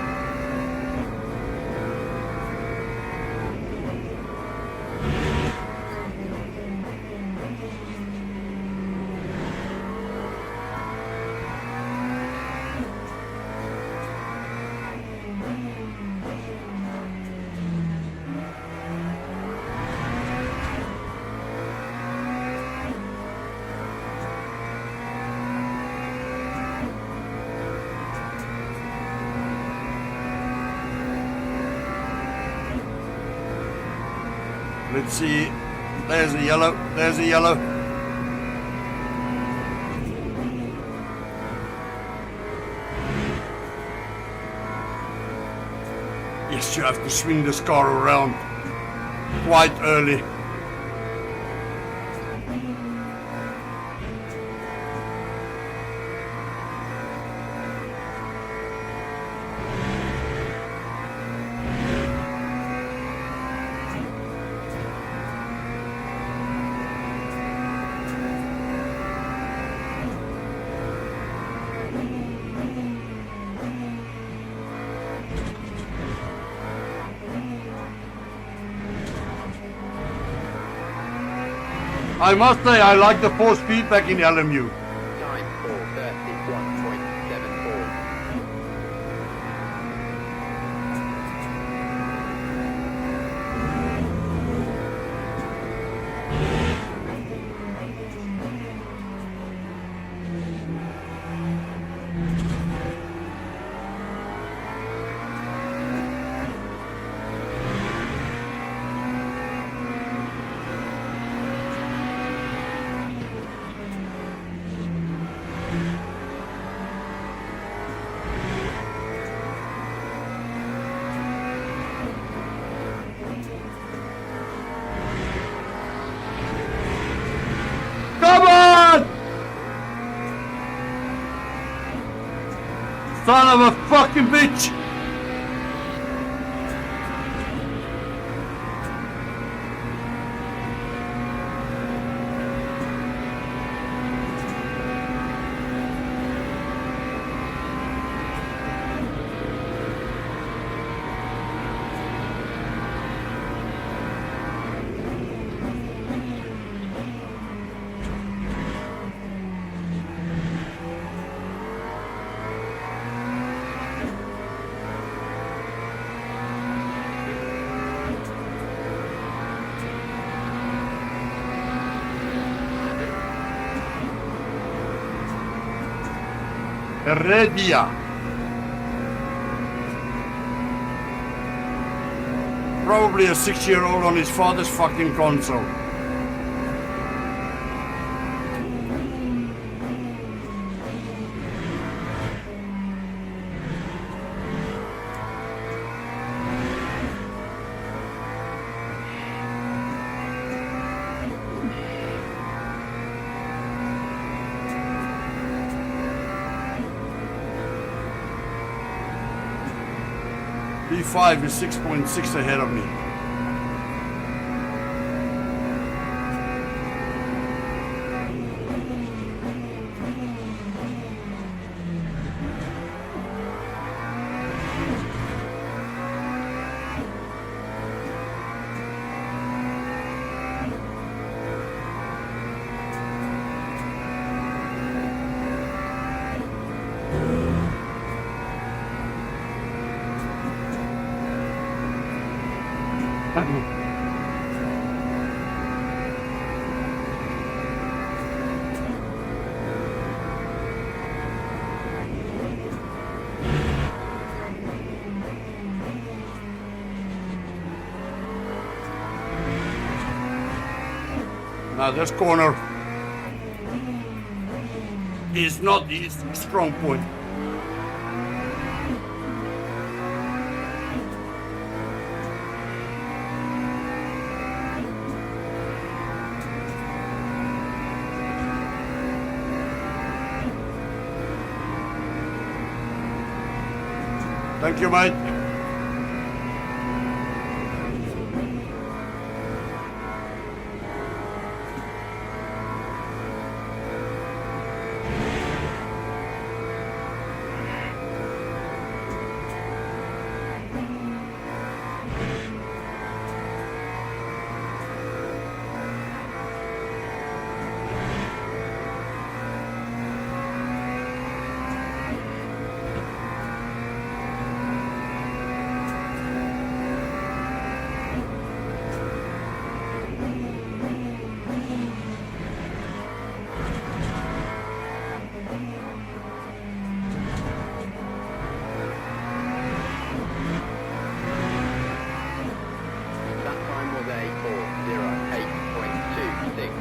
Let's see. There's a yellow. There's a yellow. Yes, you have to swing this car around quite early. I must say I like the force feedback in LMU. Time for 31.74. Come on! Son of a fucking bitch! Heredia. Probably a 6-year-old on his father's fucking console. B5 is 6.6 ahead of me. Now this corner is not the strong point. Thank you, mate. That time was a 4:08.26.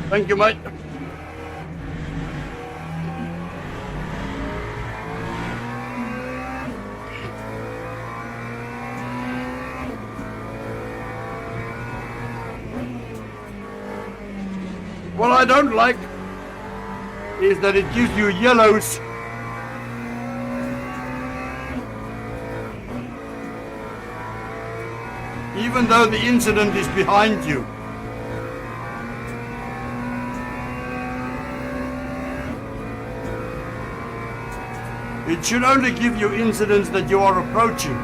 Thank you, mate. What I don't like is that it gives you yellows. Even though the incident is behind you. It should only give you incidents that you are approaching.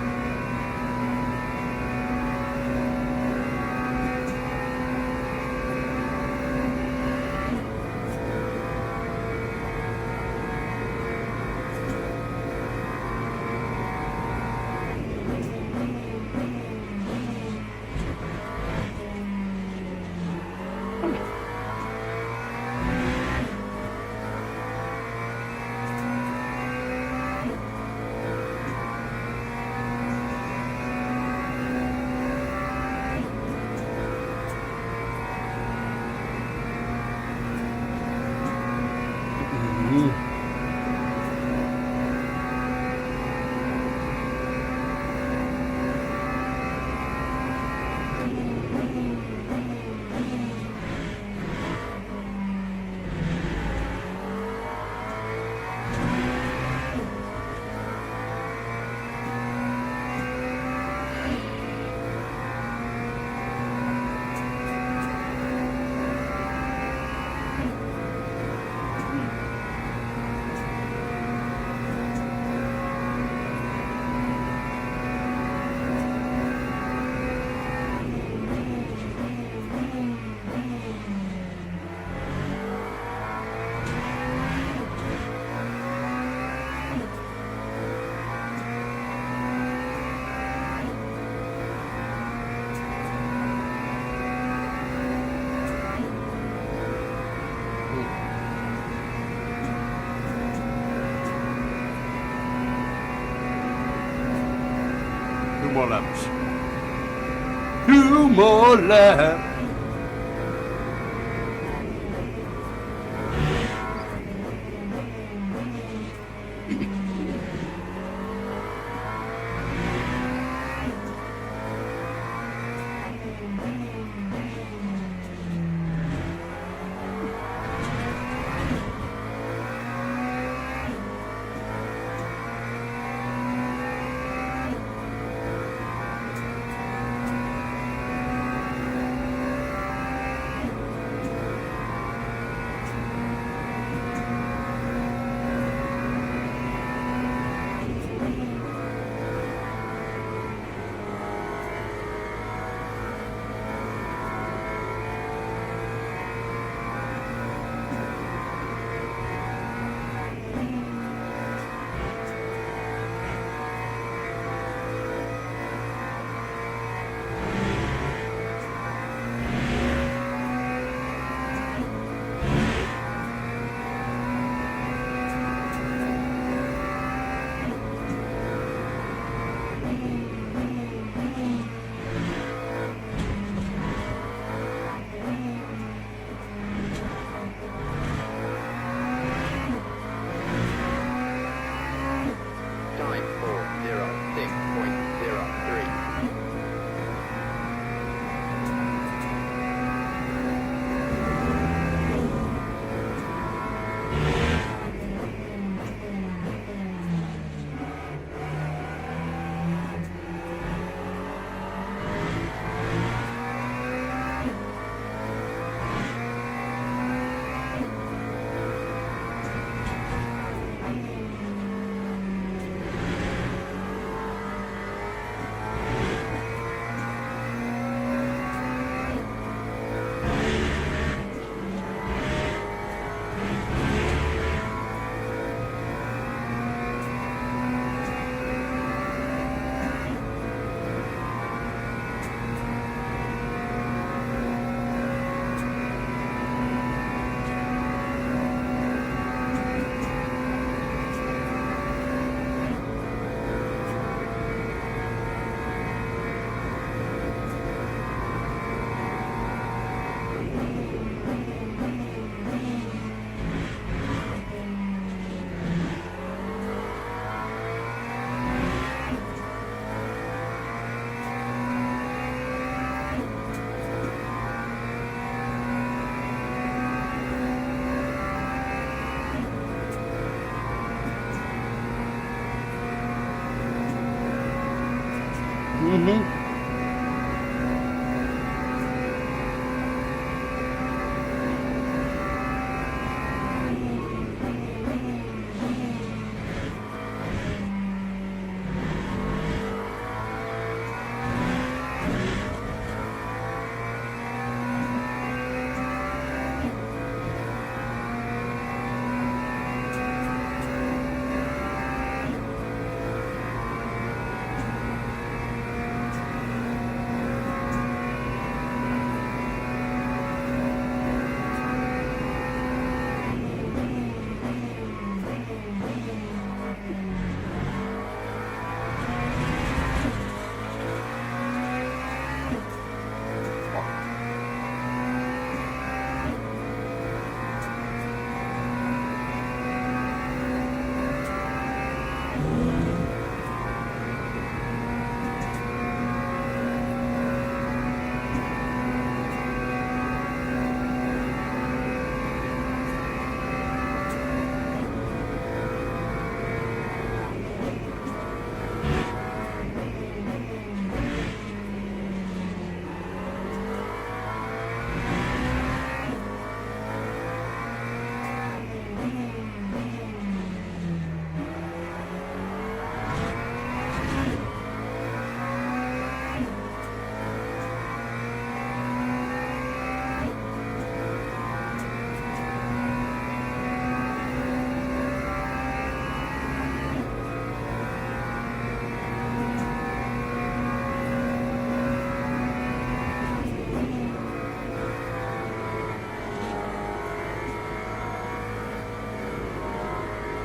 More laps. 2 more laps.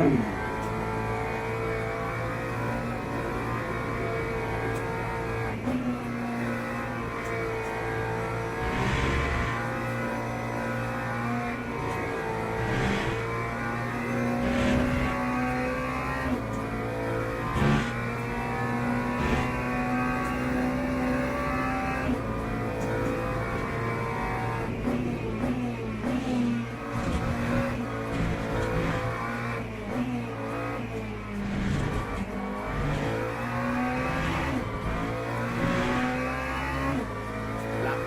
Lap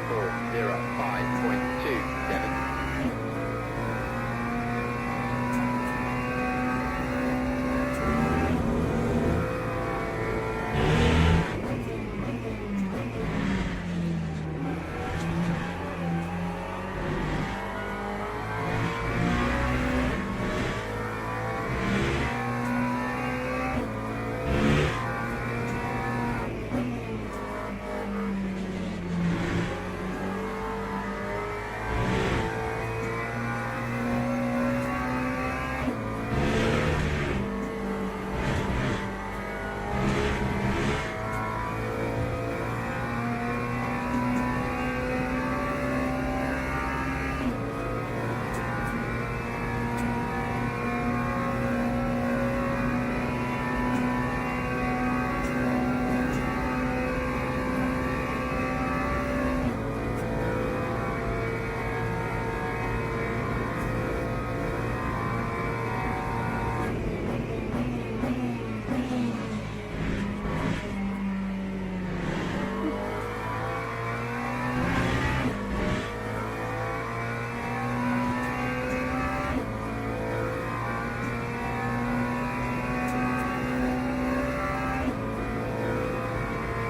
4:05.27.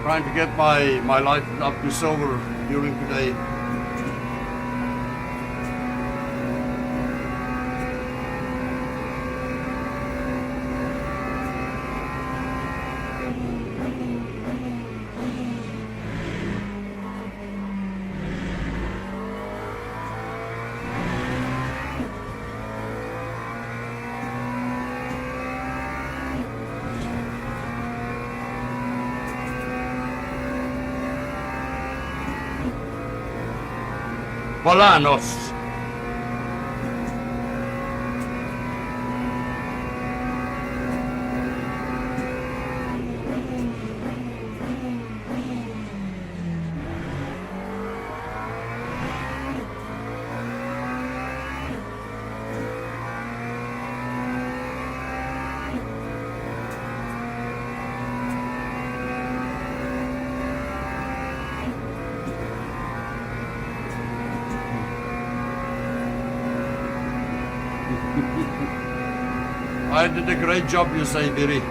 Trying to get my license up to silver during today. Bolanos. I did a great job, you say, Diri.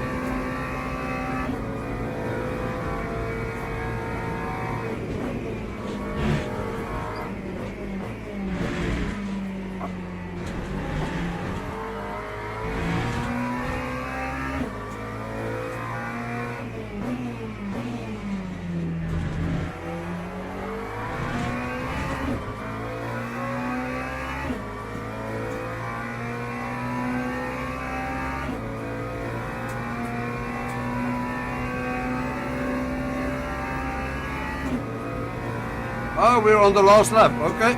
Oh, we're on the last lap, okay.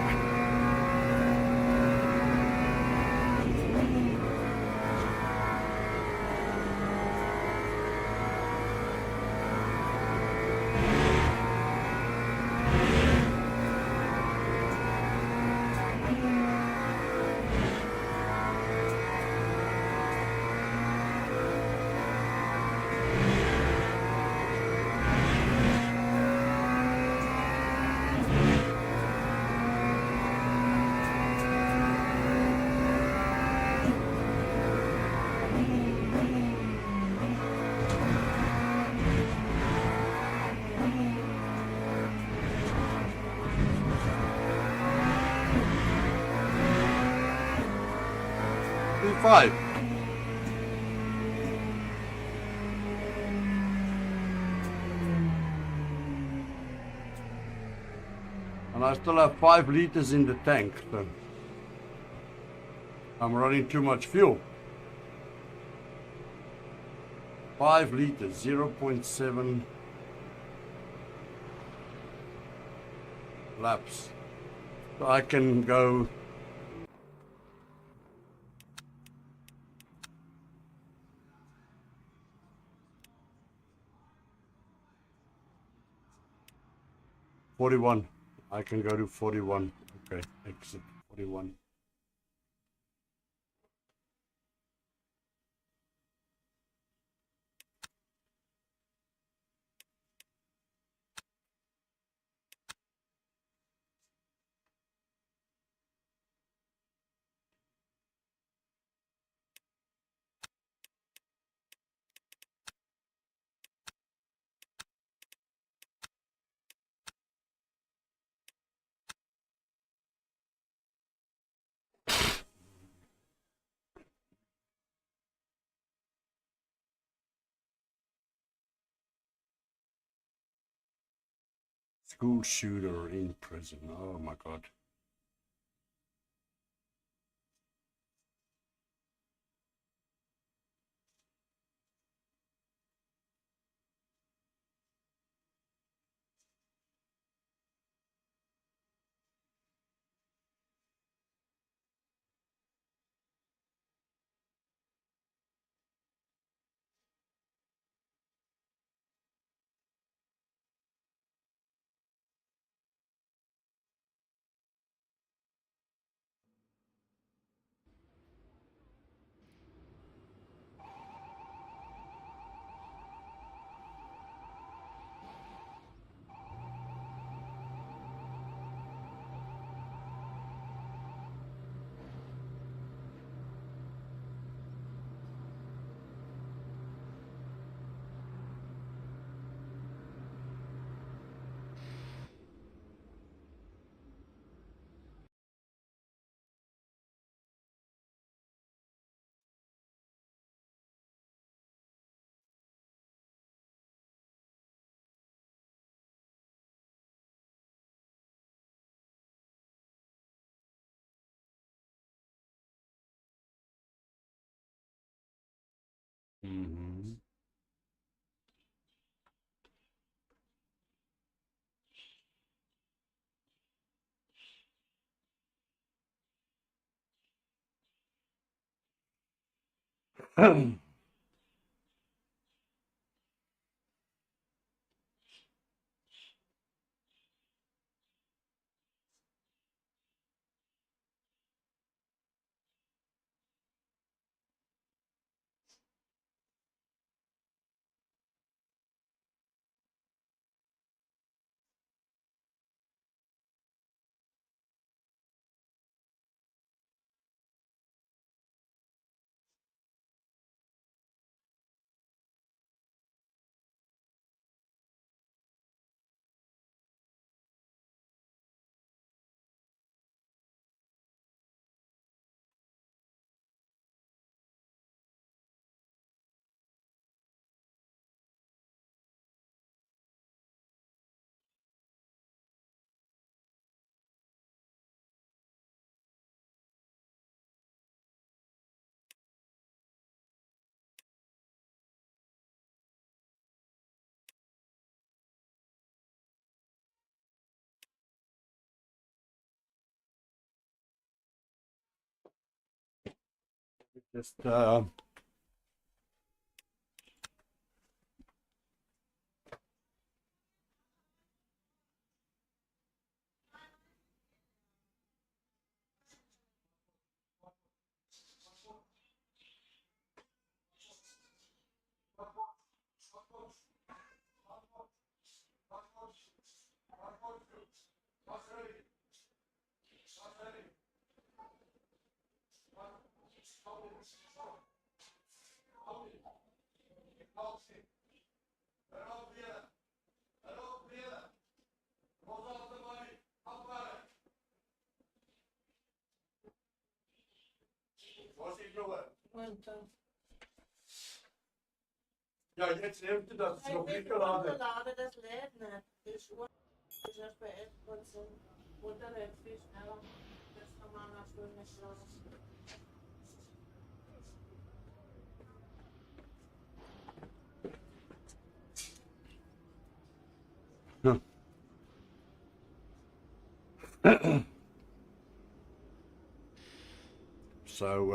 Five. And I still have 5 liters in the tank, so I'm running too much fuel. 5 liters, 0.7 laps. So I can go $41. I can go to 41. Okay, exit 41. School shooter in prison. Oh my God. Mm-hmm. Just Vänta. Ja, jetzt nimmt ihr das noch nicht Ich geladen. lade das lädt nicht. Ich ist erst bei 11%. Runterlädt viel schneller. Das kann man nach Stunden nicht laden. So,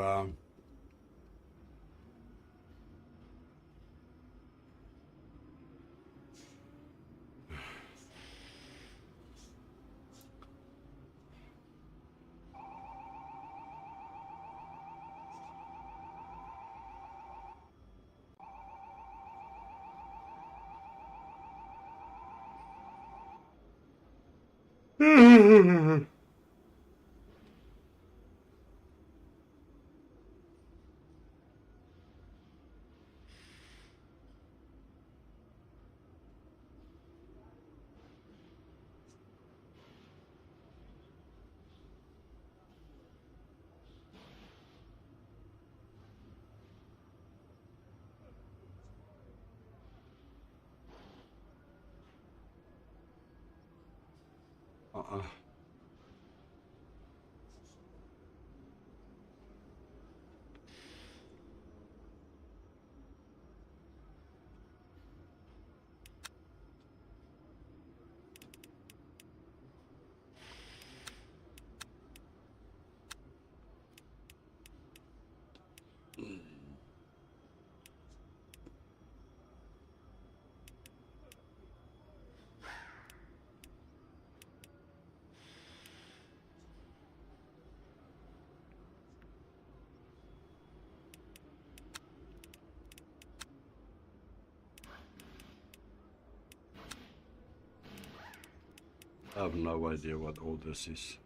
I have no idea what all this is.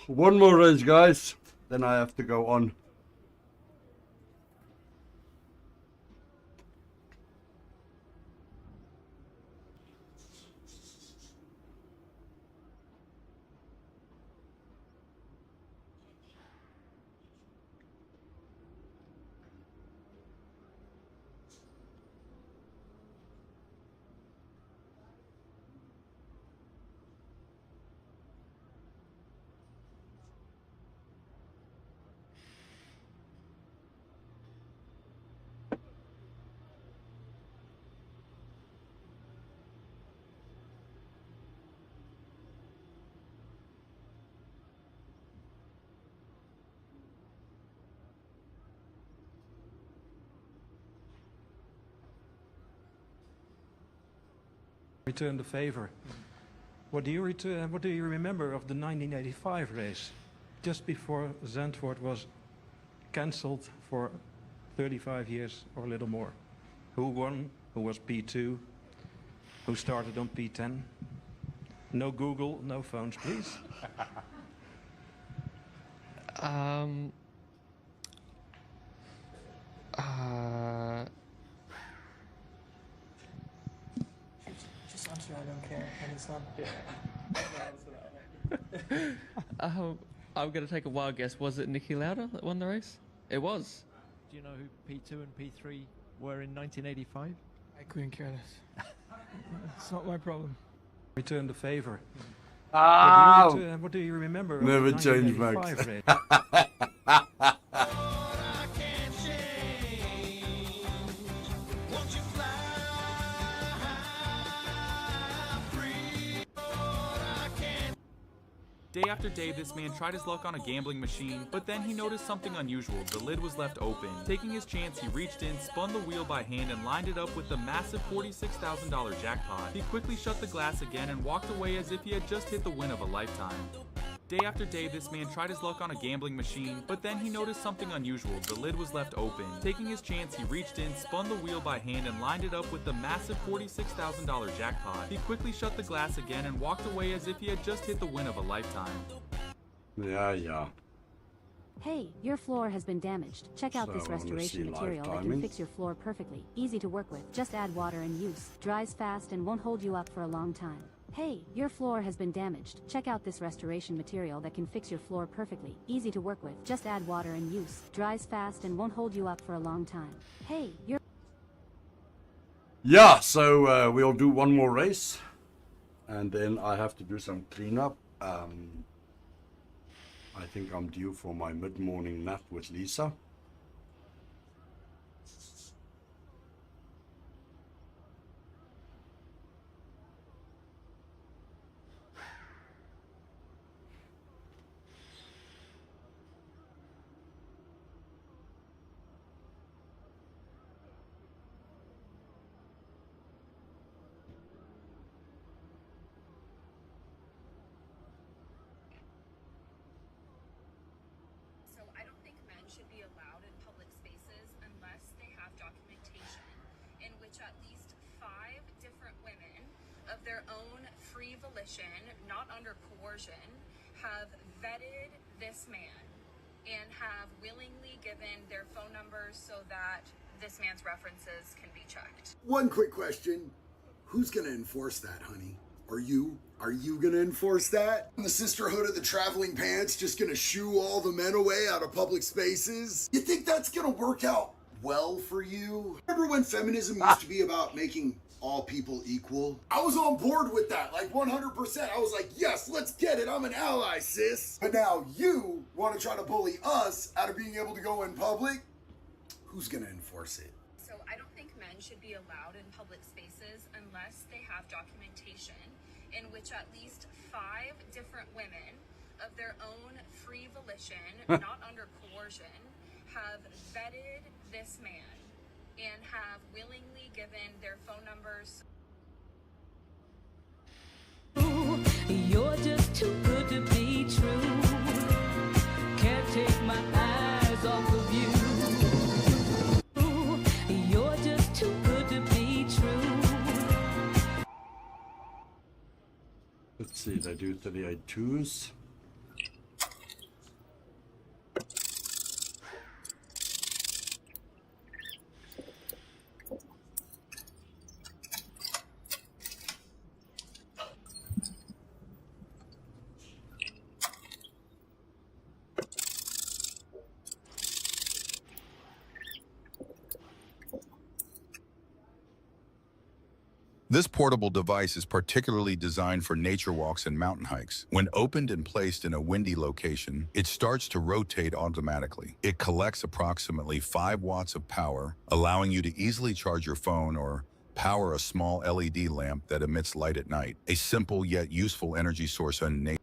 One more race, guys. Then I have to go on. Return the favor. What do you remember of the 1985 race, just before Zandvoort was cancelled for 35 years or a little more? Who won? Who was P2? Who started on P10? No Google, no phones, please. Just answer, I don't care, and it's not. I'm going to take a wild guess. Was it Niki Lauda that won the race? It was. Do you know who P2 and P3 were in 1985? I couldn't care less. It's not my problem. Return the favor. Ah! What do you remember? Never of the change, 1985 Max. race? Day after day, this man tried his luck on a gambling machine, but then he noticed something unusual. The lid was left open. Taking his chance, he reached in, spun the wheel by hand, and lined it up with the massive $46,000 jackpot. He quickly shut the glass again and walked away as if he had just hit the win of a lifetime. Day after day, this man tried his luck on a gambling machine, but then he noticed something unusual. The lid was left open. Taking his chance, he reached in, spun the wheel by hand, and lined it up with the massive $46,000 jackpot. He quickly shut the glass again and walked away as if he had just hit the win of a lifetime. Yeah. Hey, your floor has been damaged. Check out So this I wanna restoration see material live that can timing. fix your floor perfectly. Easy to work with. Just add water and use. Dries fast and won't hold you up for a long time. Hey, your floor has been damaged. Check out this restoration material that can fix your floor perfectly. Easy to work with. Just add water and use. Dries fast and won't hold you up for a long time. Hey, your Yeah, so we'll do one more race. And then I have to do some cleanup. I think I'm due for my mid-morning nap with Lisa. their own free volition, not under coercion, have vetted this man and have willingly given their phone numbers so that this man's references can be checked. One quick question. Who's gonna enforce that, honey? Are you? Are you gonna enforce that? The Sisterhood of the Traveling Pants just gonna shoo all the men away out of public spaces? You think that's gonna work out well for you? Remember when feminism used to be about making all people equal? I was on board with that, like 100%. I was like, yes, let's get it. I'm an ally, sis. But now you want to try to bully us out of being able to go in public? Who's gonna enforce it? So I don't think men should be allowed in public spaces unless they have documentation in which at least 5 different women of their own free volition, not under coercion, have vetted this man and have willingly given their phone numbers. You're just too good to be true. Can't take my eyes off of you. You're just too good to be true. Let's see, they do 38 twos. This portable device is particularly designed for nature walks and mountain hikes. When opened and placed in a windy location, it starts to rotate automatically. It collects approximately 5 watts of power, allowing you to easily charge your phone or power a small LED lamp that emits light at night. A simple yet useful energy source on nature.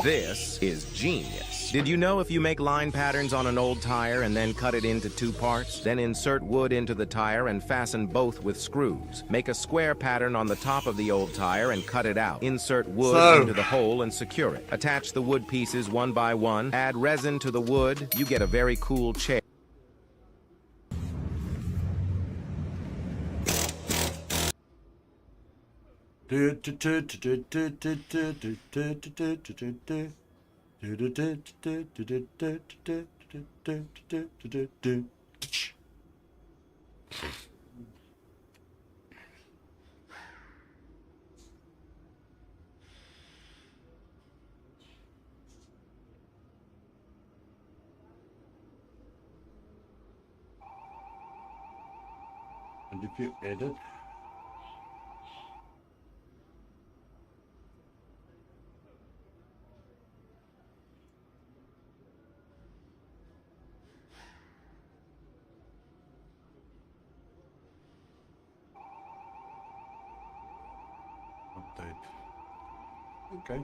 This is genius. Did you know if you make line patterns on an old tire and then cut it into 2 parts, then insert wood into the tire and fasten both with screws? Make a square pattern on the top of the old tire and cut it out. Insert wood into the hole and secure it. Attach the wood pieces one by one. Add resin to the wood. You get a very cool chair. And if you edit, update. Okay.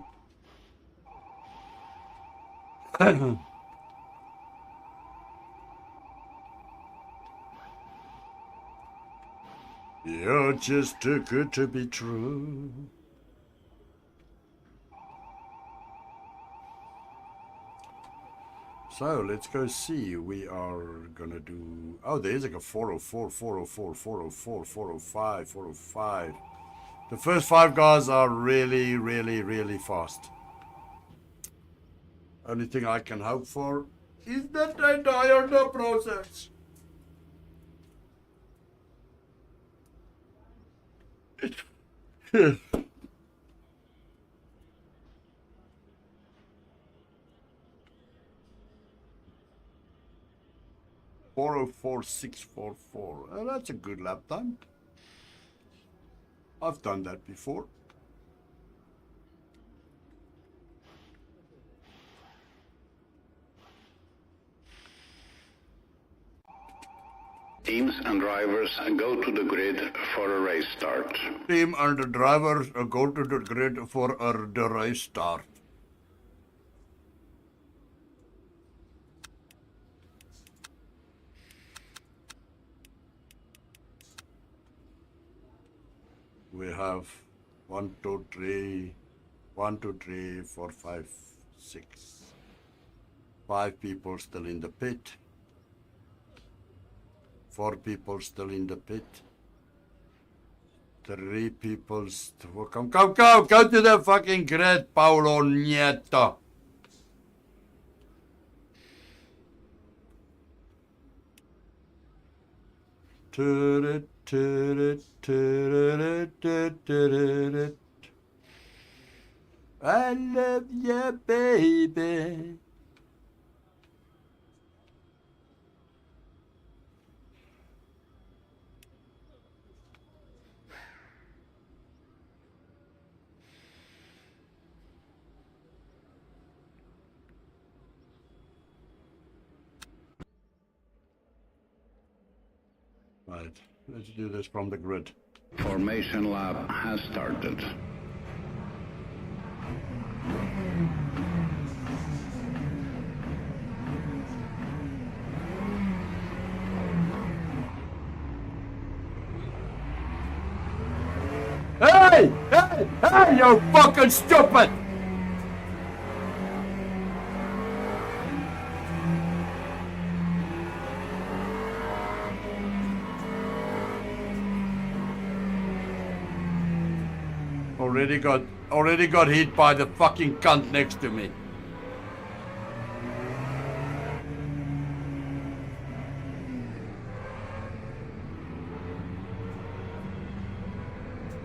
You're just too good to be true. So let's go see. We are gonna do. Oh, there's like a 404, 404, 404, 405, 405. The first 5 guys are really, really, really fast. Only thing I can hope for is that they die on the process. 404,644. That's a good lap time. I've done that before. Teams and drivers go to the grid for a race start. Team and the drivers go to the grid for the race start. We have 1, 2, 3, 1, 2, 3, 4, 5, 6. 5 people still in the pit. 4 people still in the pit. 3 people come to the fucking grid, Paulo Nieto. I love you, baby. Right, let's do this from the grid. Formation lap has started. Hey! Hey! Hey, you fucking stupid! Already got hit by the fucking cunt next to me.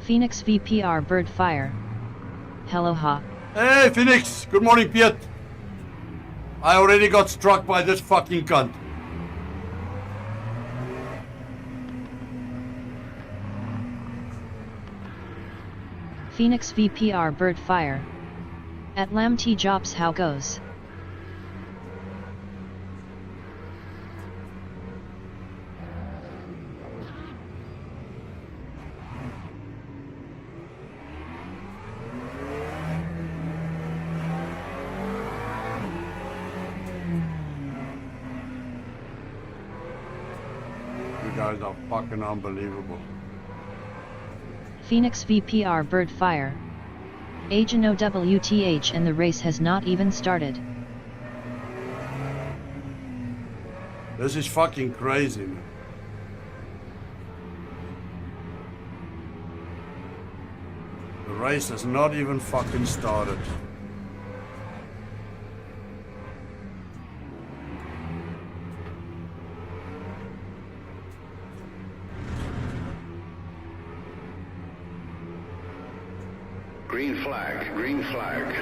Phoenix VPR Bird Fire. Hello ha. Hey Phoenix, good morning Piet. I already got struck by this fucking cunt. Phoenix VPR Bird Fire. At LMT Jobs how goes? You guys are fucking unbelievable. Phoenix VPR Bird Fire. Agent OWTH and the race has not even started. This is fucking crazy, man. The race has not even fucking started. Green flag, green flag.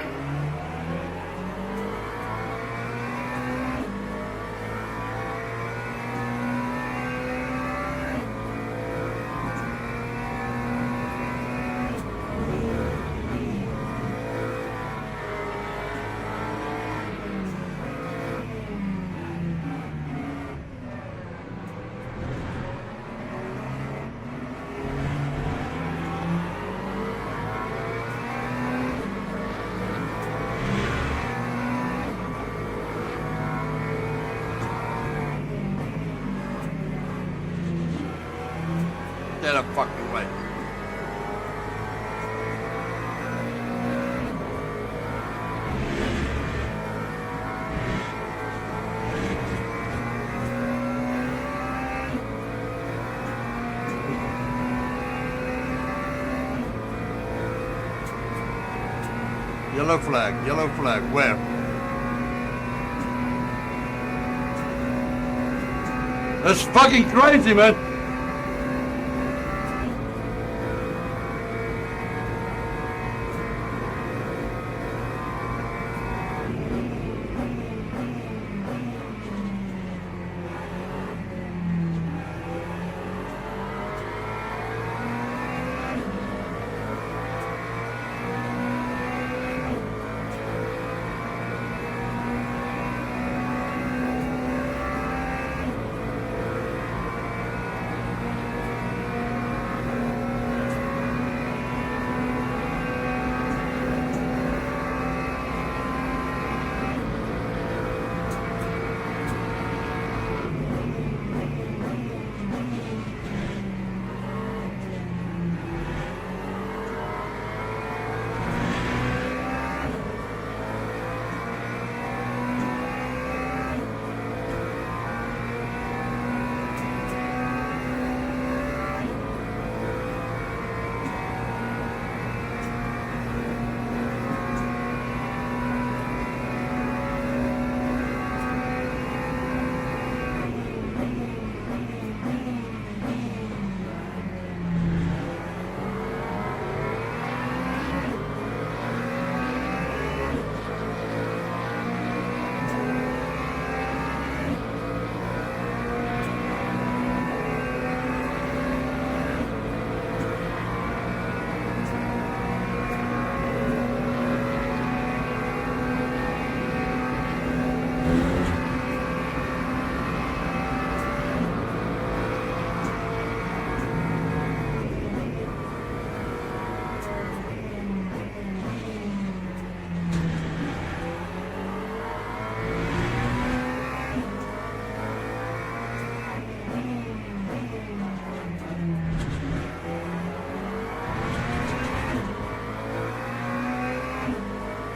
Get a fucking way. Yellow flag, where? That's fucking crazy, man.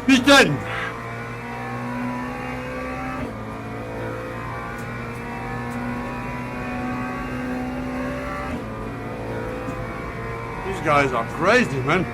P10. These guys are crazy, man.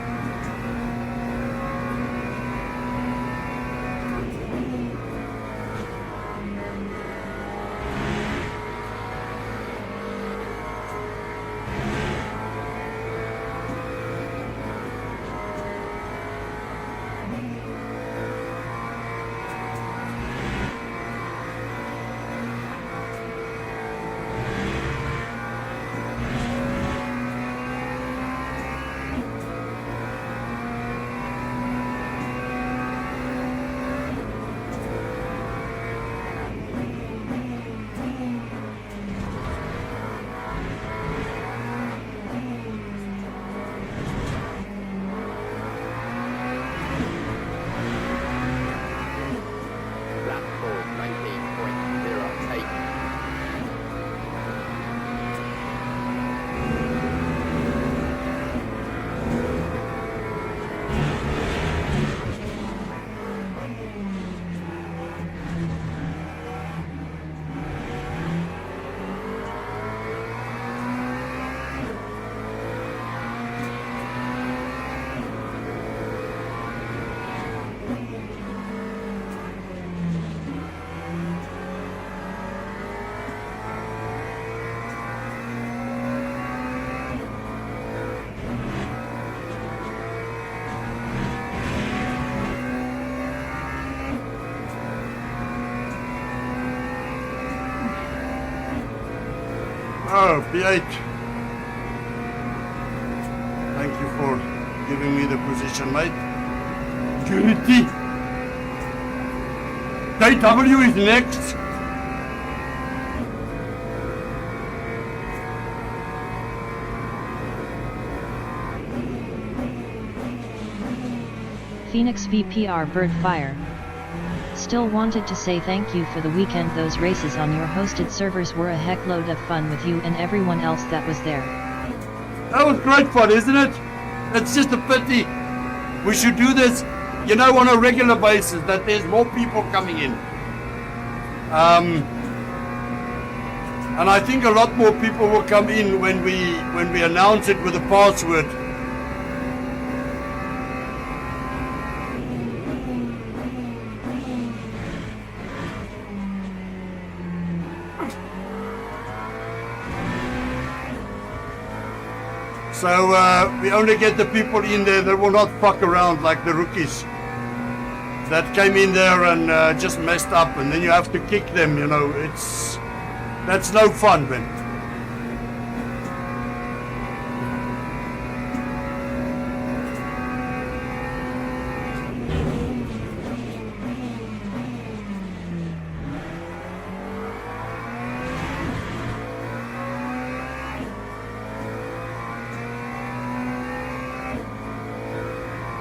Oh, P8. Thank you for giving me the position, mate. Unity. KW is next. Phoenix VPR Birdfire. Still wanted to say thank you for the weekend. Those races on your hosted servers were a heckload of fun with you and everyone else that was there. That was great fun, isn't it? It's just a pity. We should do this, you know, on a regular basis, that there's more people coming in. And I think a lot more people will come in when we announce it with a password. So we only get the people in there that will not fuck around like the rookies that came in there and just messed up, and then you have to kick them, you know. That's no fun, man.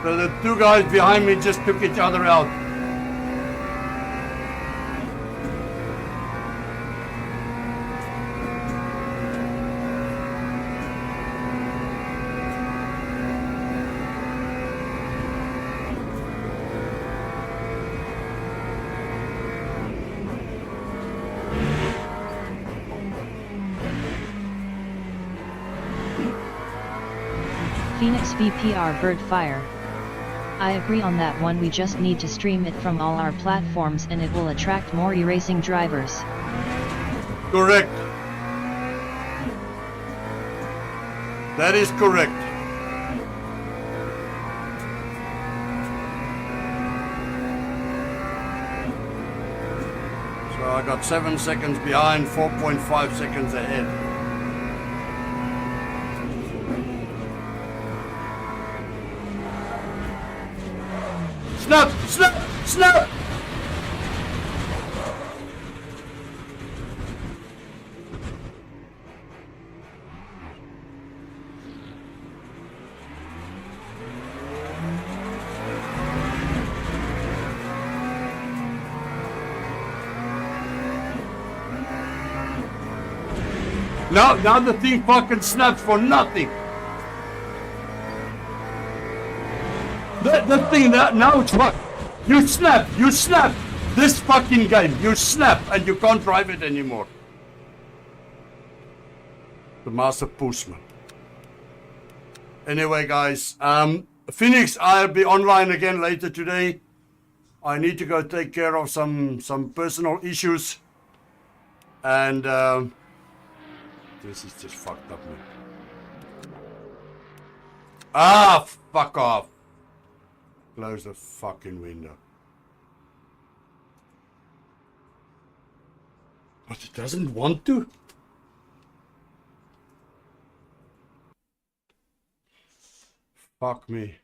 So the two guys behind me just took each other out. Phoenix VPR Birdfire. I agree on that one. We just need to stream it from all our platforms and it will attract more e-racing drivers. Correct. That is correct. So I got 7 seconds behind, 4.5 seconds ahead. Snap! Snap! Snap! Now the thing fucking snaps for nothing. That thing, now it's fucked. You snap this fucking game. You snap and you can't drive it anymore. The master postman. Anyway, guys, Phoenix, I'll be online again later today. I need to go take care of some personal issues. And this is just fucked up, man. Ah, fuck off. Close the fucking window. But it doesn't want to? Fuck me.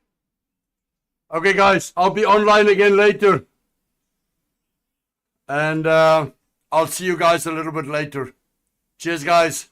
Okay, guys, I'll be online again later. And I'll see you guys a little bit later. Cheers, guys.